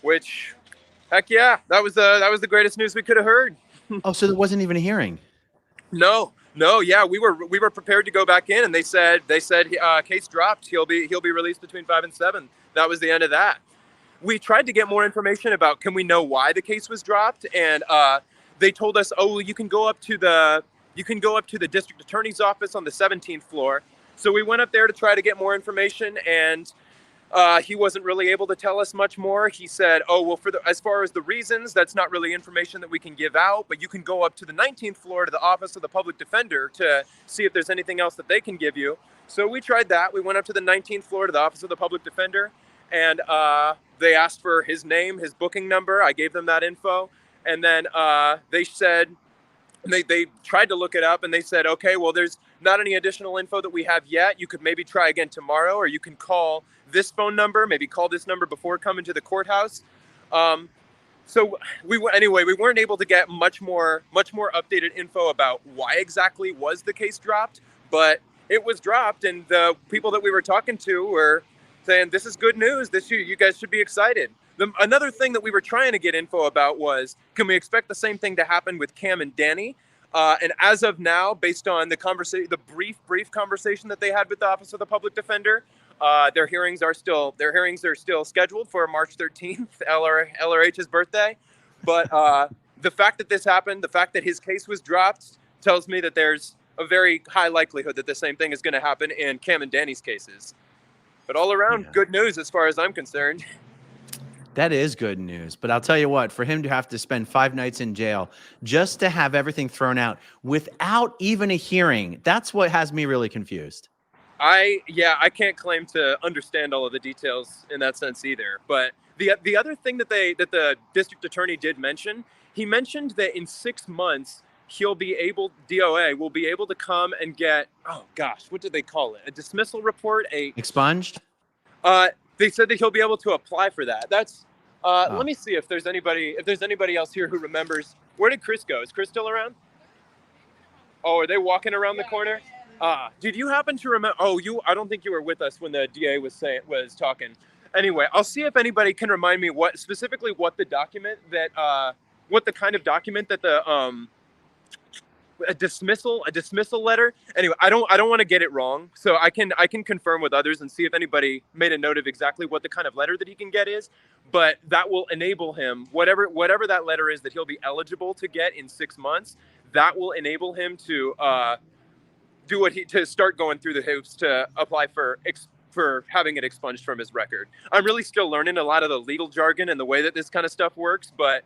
Which, heck yeah, that was the greatest news we could have heard. Oh, so there wasn't even a hearing? No, yeah, we were prepared to go back in, and they said case dropped. He'll be released between 5 and 7. That was the end of that. We tried to get more information about, can we know why the case was dropped, and they told us, "Oh, you can go up to the district attorney's office on the 17th floor." So we went up there to try to get more information, and he wasn't really able to tell us much more. He said, "Oh, well, as far as the reasons, that's not really information that we can give out, but you can go up to the 19th floor to the office of the public defender to see if there's anything else that they can give you." So we tried that. We went up to the 19th floor to the office of the public defender, and they asked for his name, his booking number. I gave them that info, and then they said they tried to look it up, and they said, okay, well, there's not any additional info that we have yet. You could maybe try again tomorrow, or you can call this phone number, maybe call this number before coming to the courthouse. So we weren't able to get much more updated info about why exactly was the case dropped, but it was dropped, and the people that we were talking to were saying, this is good news. You guys should be excited. Another thing that we were trying to get info about was, can we expect the same thing to happen with Cam and Danny? And as of now, based on the brief conversation that they had with the Office of the Public Defender, their hearings are still scheduled for March 13th, LRH's birthday. But the fact that this happened, the fact that his case was dropped, tells me that there's a very high likelihood that the same thing is going to happen in Cam and Danny's cases. But all around, good news as far as I'm concerned. That is good news. But I'll tell you what, for him to have to spend 5 nights in jail just to have everything thrown out without even a hearing, that's what has me really confused. I can't claim to understand all of the details in that sense either. But the other thing that the district attorney did mention, he mentioned that in 6 months, D.O.A. will be able to come and get, oh gosh, what did they call it? A dismissal report? Expunged? They said that he'll be able to apply for that. That's let me see if there's anybody else here who remembers. Where did Chris go? Is Chris still around? Oh, are they walking around the corner? Did you happen to remember? Oh, I don't think you were with us when the DA was talking. Anyway, I'll see if anybody can remind me what the document that what the kind of document that the a dismissal letter. Anyway, I don't want to get it wrong, so I can confirm with others and see if anybody made a note of exactly what the kind of letter that he can get is. But that will enable him, whatever that letter is that he'll be eligible to get in 6 months. That will enable him to to start going through the hoops to apply for having it expunged from his record. I'm really still learning a lot of the legal jargon and the way that this kind of stuff works, but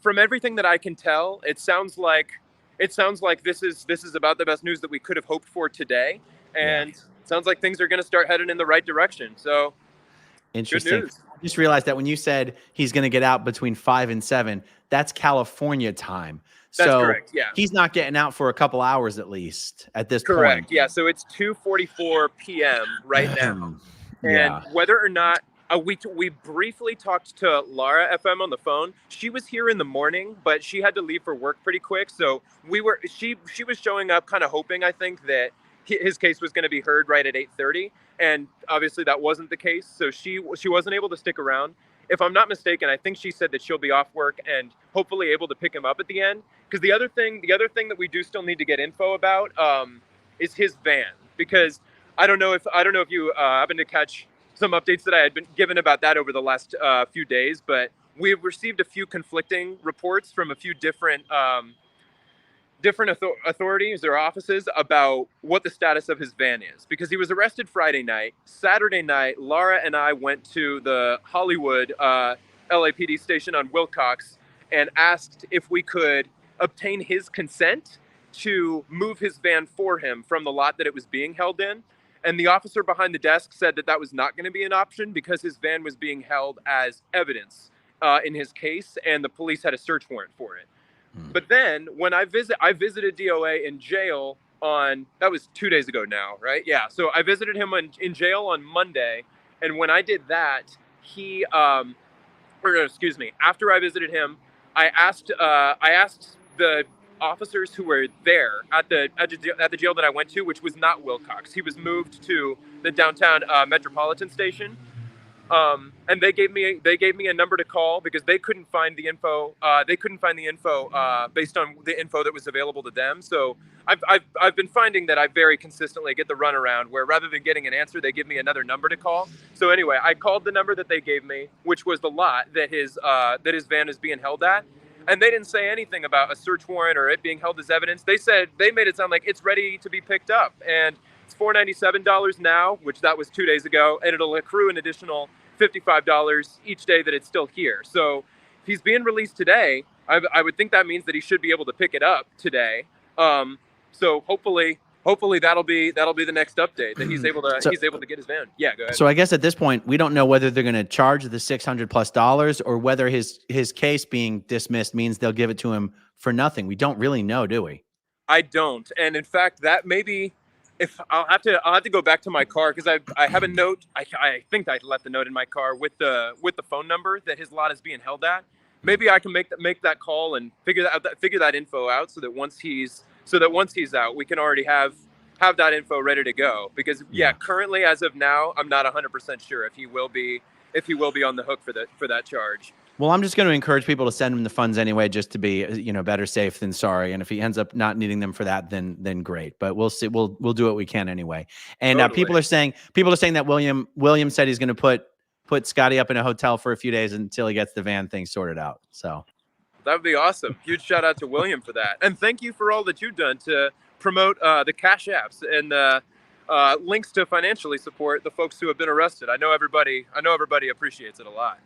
from everything that I can tell, it sounds like this is about the best news that we could have hoped for today, and it sounds like things are going to start heading in the right direction. So, interesting. Good news. I just realized that when you said he's going to get out between 5 and 7, that's California time. That's correct. Yeah, he's not getting out for a couple hours at least at this point. Correct. Yeah. So it's 2:44 p.m. right now, and whether or not. We briefly talked to Laura FM on the phone. She was here in the morning, but she had to leave for work pretty quick. So she was showing up kind of hoping, I think, that his case was going to be heard right at 8:30. And obviously that wasn't the case. So she wasn't able to stick around. If I'm not mistaken, I think she said that she'll be off work and hopefully able to pick him up at the end. Because the other thing that we do still need to get info about is his van. Because I don't know if you happen to catch some updates that I had been given about that over the last few days, but we've received a few conflicting reports from a few different authorities or offices about what the status of his van is, because he was arrested Friday night. Saturday night, Laura and I went to the Hollywood LAPD station on Wilcox and asked if we could obtain his consent to move his van for him from the lot that it was being held in. And the officer behind the desk said that was not going to be an option because his van was being held as evidence in his case, and the police had a search warrant for it. But then when I visited D.O.A. in jail that was 2 days ago now, right? Yeah. So I visited him in jail on Monday, and when I did that, after I visited him, I asked the officers who were there at the jail that I went to, which was not Wilcox. He was moved to the downtown Metropolitan Station, and they gave me a number to call because they couldn't find the info. Based on the info that was available to them. So I've been finding that I very consistently get the runaround where rather than getting an answer, they give me another number to call. So anyway, I called the number that they gave me, which was the lot that his van is being held at. And they didn't say anything about a search warrant or it being held as evidence. They made it sound like it's ready to be picked up. And it's $497 now, which that was 2 days ago. And it'll accrue an additional $55 each day that it's still here. So if he's being released today, I would think that means that he should be able to pick it up today. So hopefully hopefully that'll be the next update that he's able to get his van. Yeah, go ahead. So I guess at this point, we don't know whether they're going to charge the $600+ or whether his case being dismissed means they'll give it to him for nothing. We don't really know, do we? I don't, and in fact, that maybe if I'll have to go back to my car because I have a note. I think I left the note in my car with the phone number that his lot is being held at. Maybe I can make that call and figure that info out so that once he's out, we can already have that info ready to go. Because currently as of now, I'm not 100% sure if he will be on the hook for that charge. Well, I'm just going to encourage people to send him the funds anyway, just to be, better safe than sorry. And if he ends up not needing them for that, then great. But we'll see. We'll do what we can anyway. And Totally. people are saying that William said he's going to put Scotty up in a hotel for a few days until he gets the van thing sorted out. So that would be awesome. Huge shout out to William for that, and thank you for all that you've done to promote the Cash Apps and links to financially support the folks who have been arrested. I know everybody appreciates it a lot.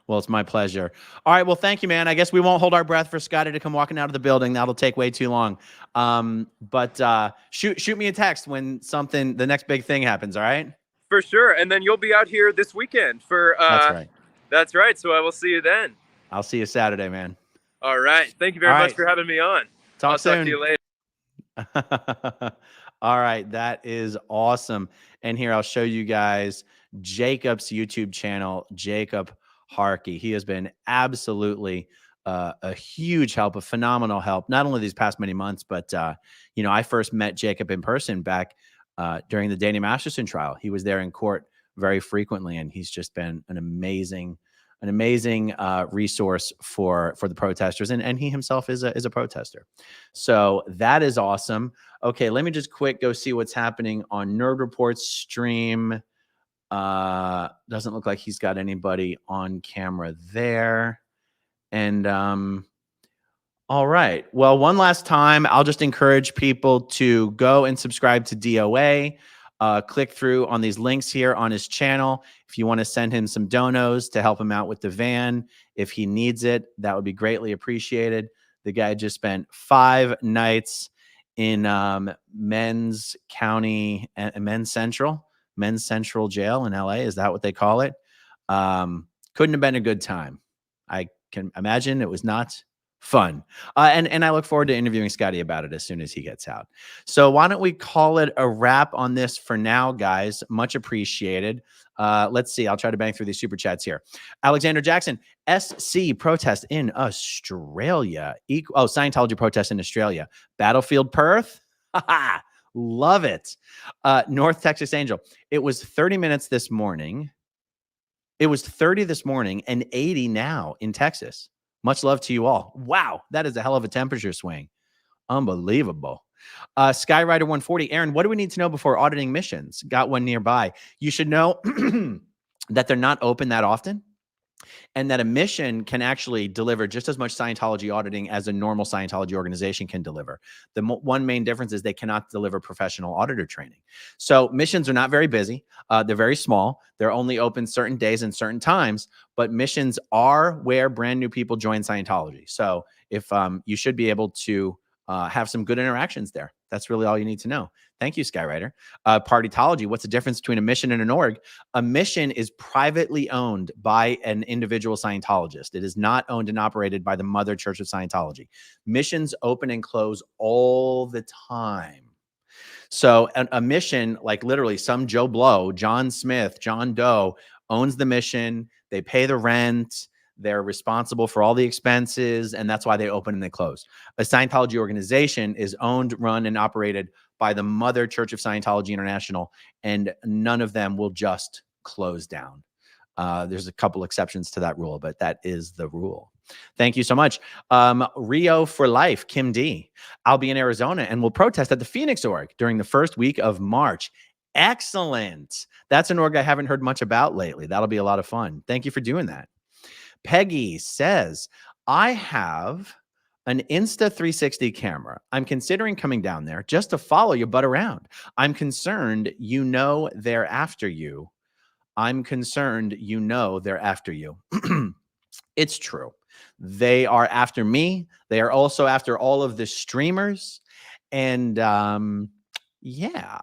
Well, it's my pleasure. All right. Well, thank you, man. I guess we won't hold our breath for Scotty to come walking out of the building. That'll take way too long. But shoot me a text when the next big thing happens. All right. For sure. And then you'll be out here this weekend for. That's right. That's right. So I will see you then. I'll see you Saturday, man. All right. Thank you very much for having me on. I'll soon. Talk to you later. All right. That is awesome. And here I'll show you guys Jacob's YouTube channel, Jacob Harkey. He has been absolutely a huge help, a phenomenal help, not only these past many months, but, I first met Jacob in person back during the Danny Masterson trial. He was there in court very frequently, and he's just been an amazing resource for the protesters. And he himself is a protester. So that is awesome. Okay. Let me just go see what's happening on Nerd Report's stream. Doesn't look like he's got anybody on camera there. And, all right. Well, one last time, I'll just encourage people to go and subscribe to D.O.A. Click through on these links here on his channel. If you want to send him some donos to help him out with the van, if he needs it, that would be greatly appreciated. The guy just spent 5 nights in Men's Central Jail in LA. Is that what they call it? Couldn't have been a good time. I can imagine it was not fun. And I look forward to interviewing Scotty about it as soon as he gets out. So why don't we call it a wrap on this for now, guys? Much appreciated. Let's see. I'll try to bang through these super chats here. Alexander Jackson, SC protest in Australia. Scientology protest in Australia. Battlefield Perth. Love it. North Texas Angel. It was 30 minutes this morning. It was 30 this morning and 80 now in Texas. Much love to you all. Wow, that is a hell of a temperature swing. Unbelievable. Skyrider 140. Aaron, what do we need to know before auditing missions? Got one nearby. You should know that they're not open that often, and that a mission can actually deliver just as much Scientology auditing as a normal Scientology organization can deliver. The one main difference is they cannot deliver professional auditor training. So missions are not very busy. They're very small. They're only open certain days and certain times, but missions are where brand new people join Scientology. So if you should be able to have some good interactions there. That's really all you need to know. Thank you, Skyrider. Partytology, what's the difference between a mission and an org? A mission is privately owned by an individual Scientologist. It is not owned and operated by the Mother Church of Scientology. Missions open and close all the time. So a mission, like literally some Joe Blow, John Smith, John Doe, owns the mission. They pay the rent. They're responsible for all the expenses, and that's why they open and they close. A Scientology organization is owned, run, and operated by the Mother Church of Scientology International, and none of them will just close down. There's a couple exceptions to that rule, but that is the rule. Thank you so much. Rio for Life, Kim D. I'll be in Arizona and will protest at the Phoenix org during the first week of March. Excellent. That's an org I haven't heard much about lately. That'll be a lot of fun. Thank you for doing that. Peggy says, I have an Insta360 camera. I'm considering coming down there just to follow your butt around. I'm concerned they're after you. It's true. They are after me. They are also after all of the streamers. And Yeah.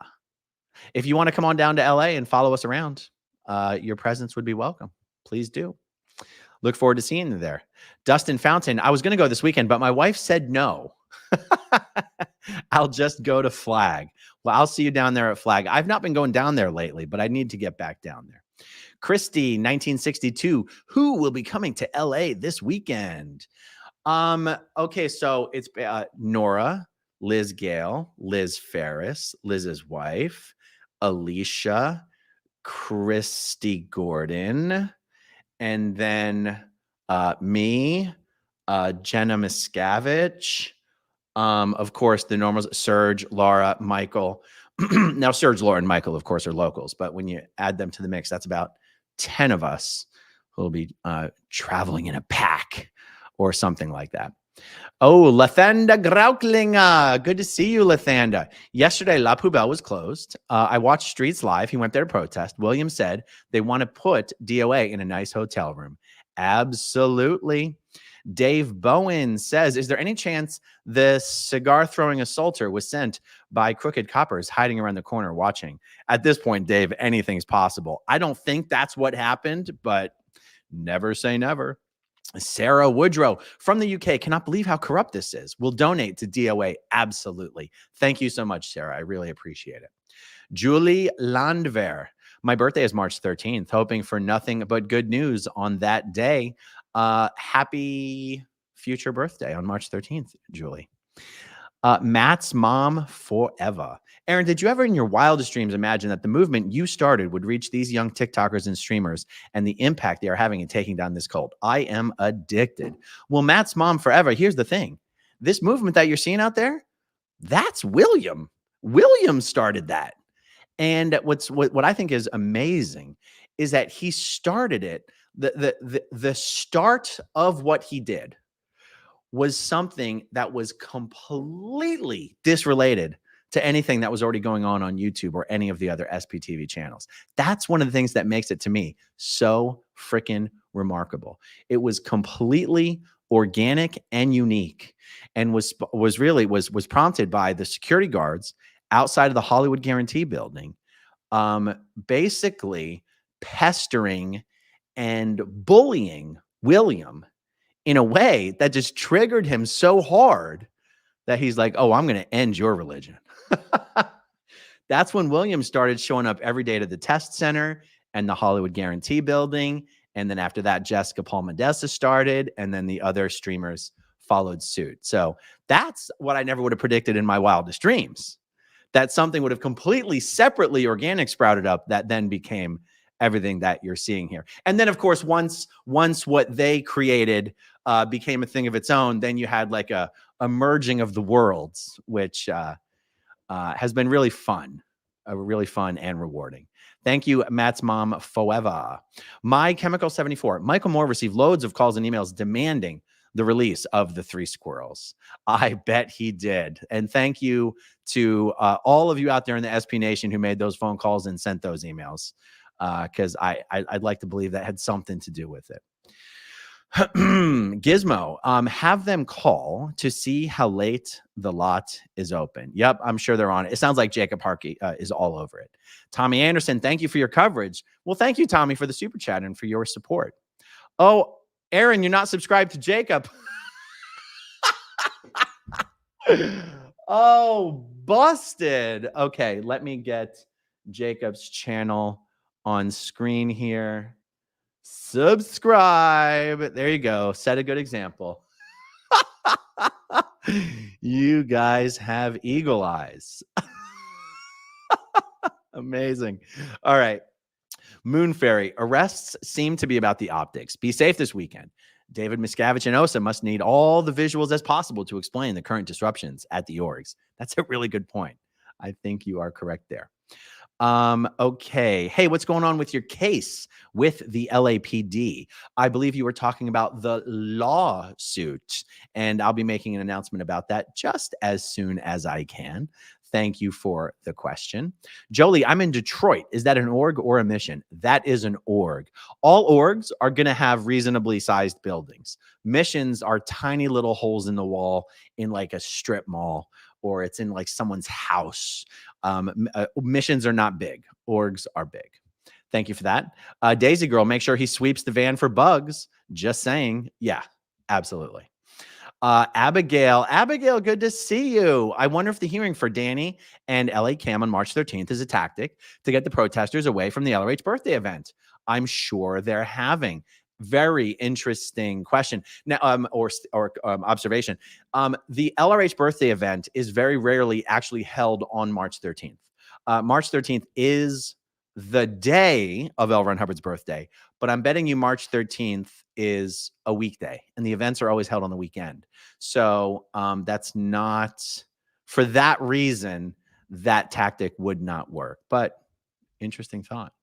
If you want to come on down to LA and follow us around, your presence would be welcome. Please do. Look forward to seeing you there. Dustin Fountain, I was going to go this weekend, but my wife said no. I'll just go to Flag. Well, I'll see you down there at Flag. I've not been going down there lately, but I need to get back down there. Christy, 1962, who will be coming to LA this weekend? Okay, so it's Nora, Liz Gale, Liz Ferris, Liz's wife, Alicia, Christy Gordon, and then me, Jenna Miscavige, of course, the normals, Serge, Laura, Michael. Now, Serge, Laura, and Michael, of course, are locals, but when you add them to the mix, that's about 10 of us who will be traveling in a pack or something like that. Oh, Lathanda Grauklinga. Good to see you, Lathanda. Yesterday, La Poubelle was closed. I watched Streets Live. He went there to protest. William said they want to put D.O.A. in a nice hotel room. Absolutely. Dave Bowen says, is there any chance the cigar-throwing assaulter was sent by crooked coppers hiding around the corner watching? At this point, Dave, anything's possible. I don't think that's what happened, but never say never. Sarah Woodrow from the UK. Cannot believe how corrupt this is. Will donate to D.O.A. Absolutely. Thank you so much, Sarah. I really appreciate it. Julie Landwehr. My birthday is March 13th. Hoping for nothing but good news on that day. Happy future birthday on March 13th, Julie. Matt's mom forever. Aaron, did you ever in your wildest dreams imagine that the movement you started would reach these young TikTokers and streamers and the impact they are having in taking down this cult? I am addicted. Well, Matt's mom forever. Here's the thing. This movement that you're seeing out there, that's William. William started that. And what I think is amazing is that he started it. The start of what he did was something that was completely disrelated to anything that was already going on YouTube or any of the other SPTV channels. That's one of the things that makes it, to me, so freaking remarkable. It was completely organic and unique, and was prompted by the security guards outside of the Hollywood Guarantee building, basically pestering and bullying William in a way that just triggered him so hard that he's like, oh, I'm going to end your religion. That's when William started showing up every day to the test center and the Hollywood Guarantee building. And then after that, Jessica Palmadessa started, and then the other streamers followed suit. So that's what I never would have predicted in my wildest dreams, that something would have completely separately organic sprouted up that then became everything that you're seeing here. And then, of course, once what they created became a thing of its own, then you had like a merging of the worlds, which has been really fun and rewarding. Thank you, Matt's mom forever. My Chemical 74. Michael Moore received loads of calls and emails demanding the release of the Three Squirrels. I bet he did. And thank you to all of you out there in the SP Nation who made those phone calls and sent those emails, because I'd like to believe that had something to do with it. Gizmo, have them call to see how late the lot is open. Yep, I'm sure they're on it. It sounds like Jacob Harkey is all over it. Tommy Anderson, thank you for your coverage. Well, thank you, Tommy, for the super chat and for your support. Oh, Aaron, you're not subscribed to Jacob. Oh, busted. Okay, let me get Jacob's channel on screen here. Subscribe. There you go. Set a good example. You guys have eagle eyes. Amazing. All right. Moon Fairy, arrests seem to be about the optics. Be safe this weekend. David Miscavige and Osa must need all the visuals as possible to explain the current disruptions at the orgs. That's a really good point. I think you are correct there. Okay. Hey, what's going on with your case with the LAPD? I believe you were talking about the lawsuit, and I'll be making an announcement about that just as soon as I can. Thank you for the question. Jolie, I'm in Detroit. Is that an org or a mission? That is an org. All orgs are going to have reasonably sized buildings. Missions are tiny little holes in the wall in like a strip mall or it's in like someone's house. Missions are not big. Orgs are big. Thank you for that. Daisy Girl, make sure he sweeps the van for bugs. Just saying. Yeah, absolutely. Abigail, good to see you. I wonder if the hearing for Danny and LA Cam on March 13th is a tactic to get the protesters away from the LRH birthday event. I'm sure they're having. Very interesting question now, or observation. The LRH birthday event is very rarely actually held on March 13th. March 13th is the day of L. Ron Hubbard's birthday, but I'm betting you March 13th is a weekday, and the events are always held on the weekend. So that's not, for that reason, that tactic would not work. But interesting thought.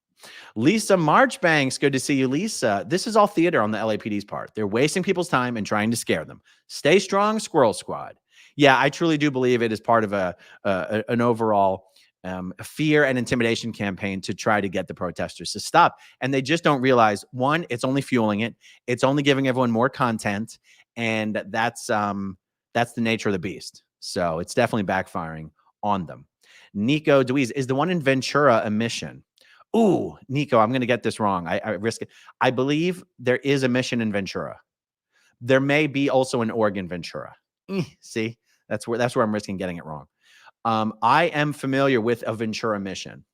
Lisa Marchbanks, good to see you, Lisa. This is all theater on the LAPD's part. They're wasting people's time and trying to scare them. Stay strong, Squirrel Squad. Yeah, I truly do believe it is part of an overall fear and intimidation campaign to try to get the protesters to stop. And they just don't realize, one, it's only fueling it. It's only giving everyone more content. And that's the nature of the beast. So it's definitely backfiring on them. Nico Deweese, is the one in Ventura a mission? Ooh, Nico, I'm going to get this wrong. I risk it. I believe there is a mission in Ventura. There may be also an org in Ventura. See, that's where I'm risking getting it wrong. I am familiar with a Ventura mission.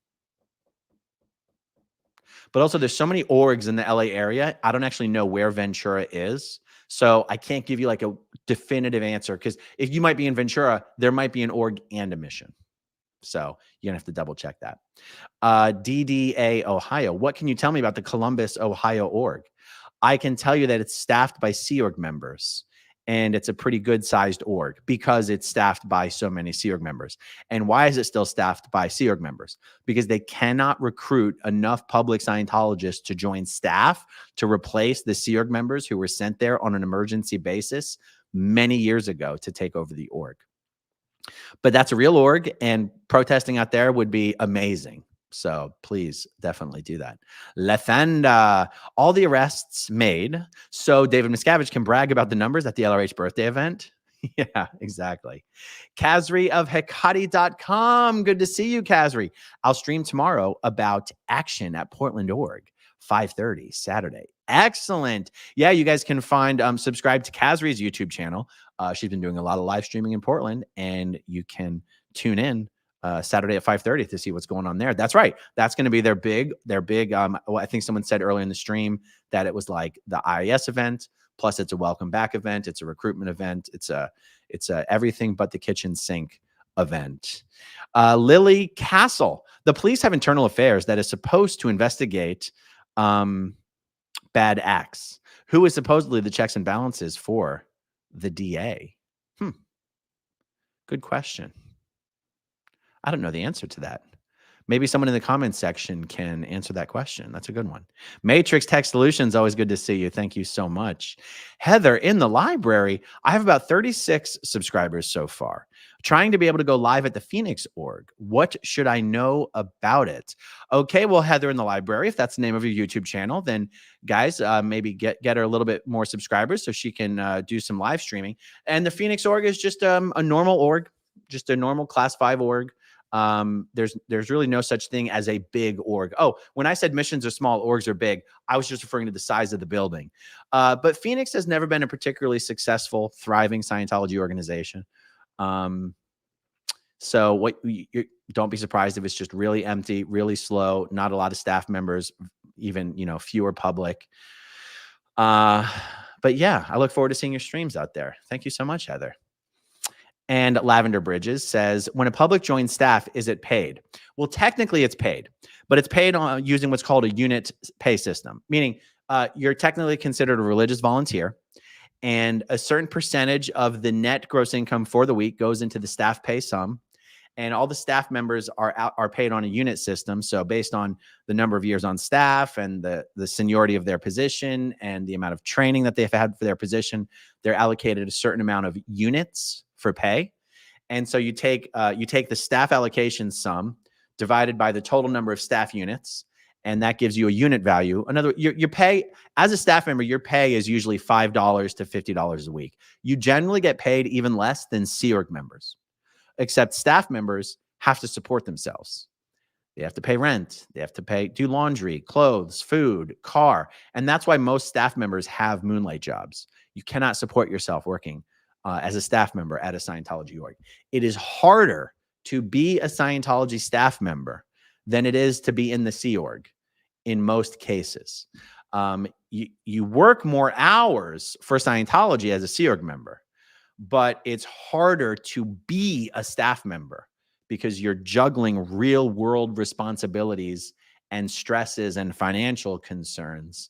But also there's so many orgs in the LA area. I don't actually know where Ventura is. So I can't give you like a definitive answer, because if you might be in Ventura, there might be an org and a mission. So you're going to have to double check that. D.O.A. Ohio. What can you tell me about the Columbus, Ohio org? I can tell you that it's staffed by Sea Org members. And it's a pretty good sized org because it's staffed by so many Sea Org members. And why is it still staffed by Sea Org members? Because they cannot recruit enough public Scientologists to join staff to replace the Sea Org members who were sent there on an emergency basis many years ago to take over the org. But that's a real org, and protesting out there would be amazing. So please definitely do that. Lethanda, all the arrests made so David Miscavige can brag about the numbers at the LRH birthday event. Yeah, exactly. Kazri of Hekati.com. Good to see you, Kazri. I'll stream tomorrow about action at Portland org, 5:30 Saturday. Excellent. Yeah, you guys can find, subscribe to Kazri's YouTube channel. She's been doing a lot of live streaming in Portland, and you can tune in Saturday at 5:30 to see what's going on there. That's right. That's going to be their big, well, I think someone said earlier in the stream that it was like the IIS event, plus it's a welcome back event. It's a recruitment event. It's a everything but the kitchen sink event. Lily Castle, the police have internal affairs that is supposed to investigate bad acts. Who is supposedly the checks and balances for the DA? Good question. I don't know the answer to that. Maybe someone in the comments section can answer that question. That's a good one. Matrix Tech Solutions, always good to see you. Thank you so much. Heather, in the library, I have about 36 subscribers so far. Trying to be able to go live at the Phoenix org. What should I know about it? Okay, well, Heather in the library, if that's the name of your YouTube channel, then guys, maybe get her a little bit more subscribers so she can do some live streaming. And the Phoenix org is just a normal org, just a normal class 5 org. There's really no such thing as a big org. Oh, when I said missions are small, orgs are big, I was just referring to the size of the building. But Phoenix has never been a particularly successful, thriving Scientology organization. So don't be surprised if it's just really empty, really slow, not a lot of staff members, even, fewer public. But yeah, I look forward to seeing your streams out there. Thank you so much, Heather. And Lavender Bridges says, when a public joins staff, is it paid? Well, technically it's paid, but it's paid on using what's called a unit pay system, meaning you're technically considered a religious volunteer, and a certain percentage of the net gross income for the week goes into the staff pay sum, and all the staff members are paid on a unit system. So based on the number of years on staff and the seniority of their position and the amount of training that they've had for their position, they're allocated a certain amount of units for pay. And so you take the staff allocation sum divided by the total number of staff units, and that gives you a unit value. Your pay as a staff member, your pay is usually $5 to $50 a week. You generally get paid even less than Sea Org members. except staff members have to support themselves. They have to pay rent. They have to do laundry, clothes, food, car. And that's why most staff members have moonlight jobs. You cannot support yourself working as a staff member at a Scientology org. It is harder to be a Scientology staff member than it is to be in the Sea Org in most cases. You work more hours for Scientology as a Sea Org member, but it's harder to be a staff member because you're juggling real world responsibilities and stresses and financial concerns.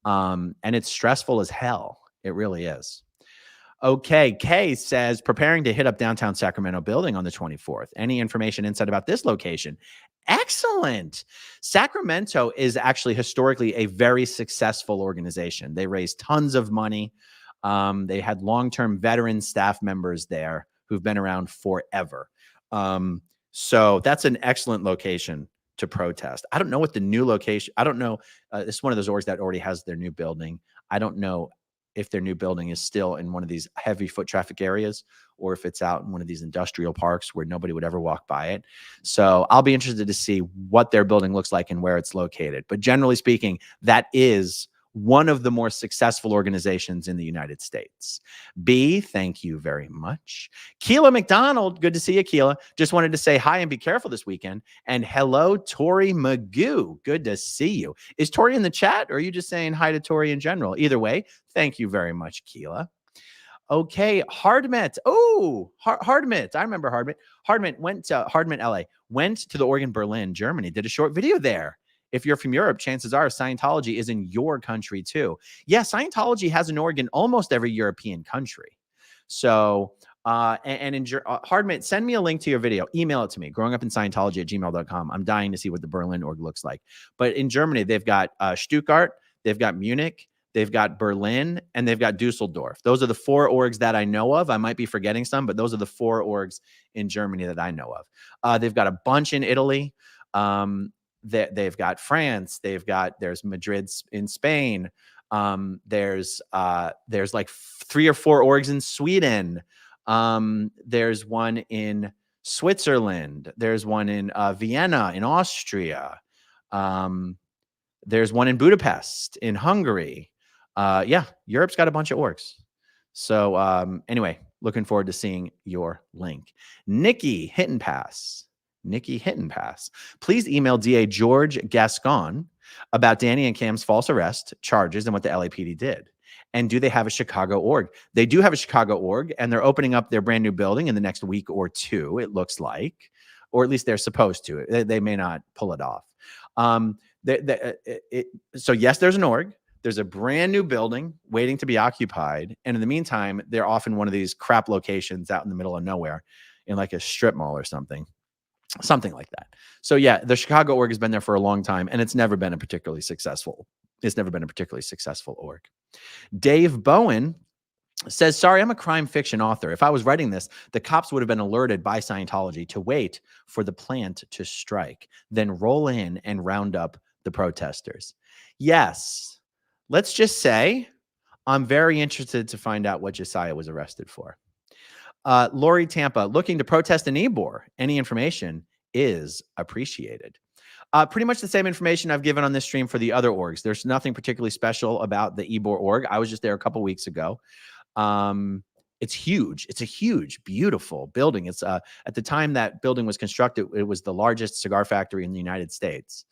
And it's stressful as hell. It really is. Okay, Kay says, preparing to hit up downtown Sacramento building on the 24th. Any information inside about this location? Excellent. Sacramento is actually historically a very successful organization. They raised tons of money. They had long-term veteran staff members there who've been around forever. So that's an excellent location to protest. I don't know what the new location, I don't know. This is one of those orgs that already has their new building. I don't know if their new building is still in one of these heavy foot traffic areas or if it's out in one of these industrial parks where nobody would ever walk by it. So I'll be interested to see what their building looks like and where it's located. But generally speaking, that is one of the more successful organizations in the United States. B, thank you very much. Keela McDonald, good to see you, Keela. Just wanted to say hi and be careful this weekend. And hello, Tori Magoo. Good to see you. Is Tori in the chat or are you just saying hi to Tori in general? Either way, thank you very much, Keela. Okay, Hardmet. Oh, Hardmet. I remember Hardmet. Hardmet went to Hardmet, LA. Went to the org in Berlin, Germany. Did a short video there. If you're from Europe, chances are Scientology is in your country too. Yeah, Scientology has an org in almost every European country. So, Hardmet, send me a link to your video. Email it to me, growingupinscientology@gmail.com. I'm dying to see what the Berlin org looks like. But in Germany, they've got Stuttgart, they've got Munich, they've got Berlin, and they've got Dusseldorf. Those are the 4 orgs that I know of. I might be forgetting some, but those are the 4 orgs in Germany that I know of. They've got a bunch in Italy. They've got France. There's Madrid in Spain. There's like 3 or 4 orgs in Sweden. There's one in Switzerland. There's one in Vienna in Austria. There's one in Budapest in Hungary. Yeah, Europe's got a bunch of orgs. So anyway, looking forward to seeing your link. Nikki Hit Pass. Please email DA George Gascon about Danny and Cam's false arrest charges and what the LAPD did. And do they have a Chicago org? They do have a Chicago org, and they're opening up their brand new building in the next week or 2, it looks like, or at least they're supposed to. They may not pull it off. So yes, there's an org. There's a brand new building waiting to be occupied. And in the meantime, they're off in one of these crap locations out in the middle of nowhere in like a strip mall or something like that. So yeah, the Chicago org has been there for a long time, and it's never been a particularly successful org. Dave Bowen says, sorry, I'm a crime fiction author. If I was writing this, the cops would have been alerted by Scientology to wait for the plant to strike, then roll in and round up the protesters. Yes, let's just say I'm very interested to find out what Josiah was arrested for. Lori Tampa, looking to protest in Ybor. Any information is appreciated. Pretty much the same information I've given on this stream for the other orgs. There's nothing particularly special about the Ybor org. I was just there a couple weeks ago. It's huge. It's a huge, beautiful building. It's at the time that building was constructed, it was the largest cigar factory in the United States.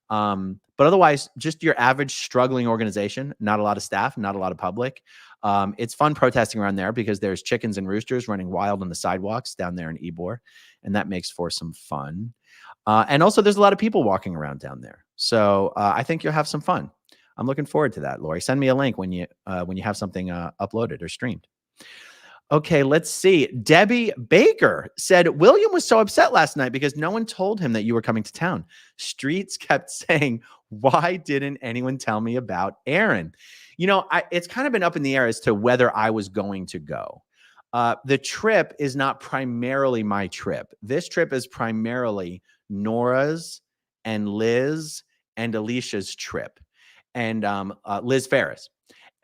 But otherwise, just your average struggling organization, not a lot of staff, not a lot of public. It's fun protesting around there because there's chickens and roosters running wild on the sidewalks down there in Ybor, and that makes for some fun. And also there's a lot of people walking around down there. So I think you'll have some fun. I'm looking forward to that, Lori. Send me a link when you have something uploaded or streamed. Okay, let's see. Debbie Baker said, William was so upset last night because no one told him that you were coming to town. Streets kept saying, why didn't anyone tell me about Aaron? You know, it's kind of been up in the air as to whether I was going to go. The trip is not primarily my trip. This trip is primarily Nora's and Liz and Alicia's trip, and Liz Ferris.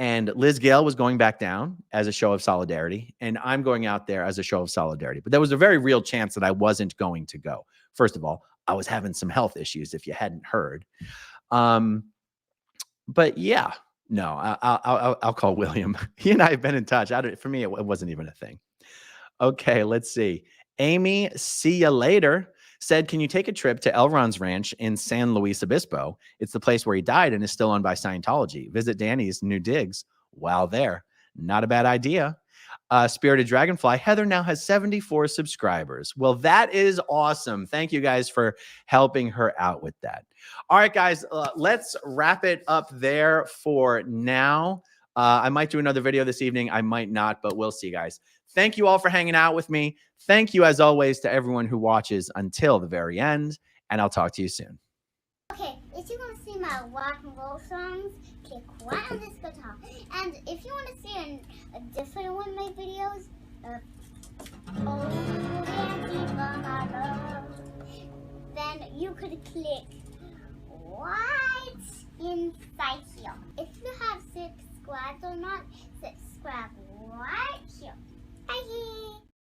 And Liz Gale was going back down as a show of solidarity, and I'm going out there as a show of solidarity. But there was a very real chance that I wasn't going to go. First of all, I was having some health issues, if you hadn't heard. But yeah, no, I'll call William. He and I have been in touch. For me, it wasn't even a thing. Okay, let's see. Amy, see ya later, said, can you take a trip to Elron's ranch in San Luis Obispo? It's the place where he died and is still owned by Scientology. Visit Danny's new digs while there. Not a bad idea. Spirited Dragonfly, Heather now has 74 subscribers. Well, that is awesome. Thank you guys for helping her out with that. All right, guys, let's wrap it up there for now. I might do another video this evening. I might not, but we'll see, guys. Thank you all for hanging out with me. Thank you, as always, to everyone who watches until the very end, and I'll talk to you soon. Okay, if you want to see my rock and roll songs, click right on this guitar. And if you want to see a different one of my videos, then you could click right inside here. If you have subscribed or not, subscribe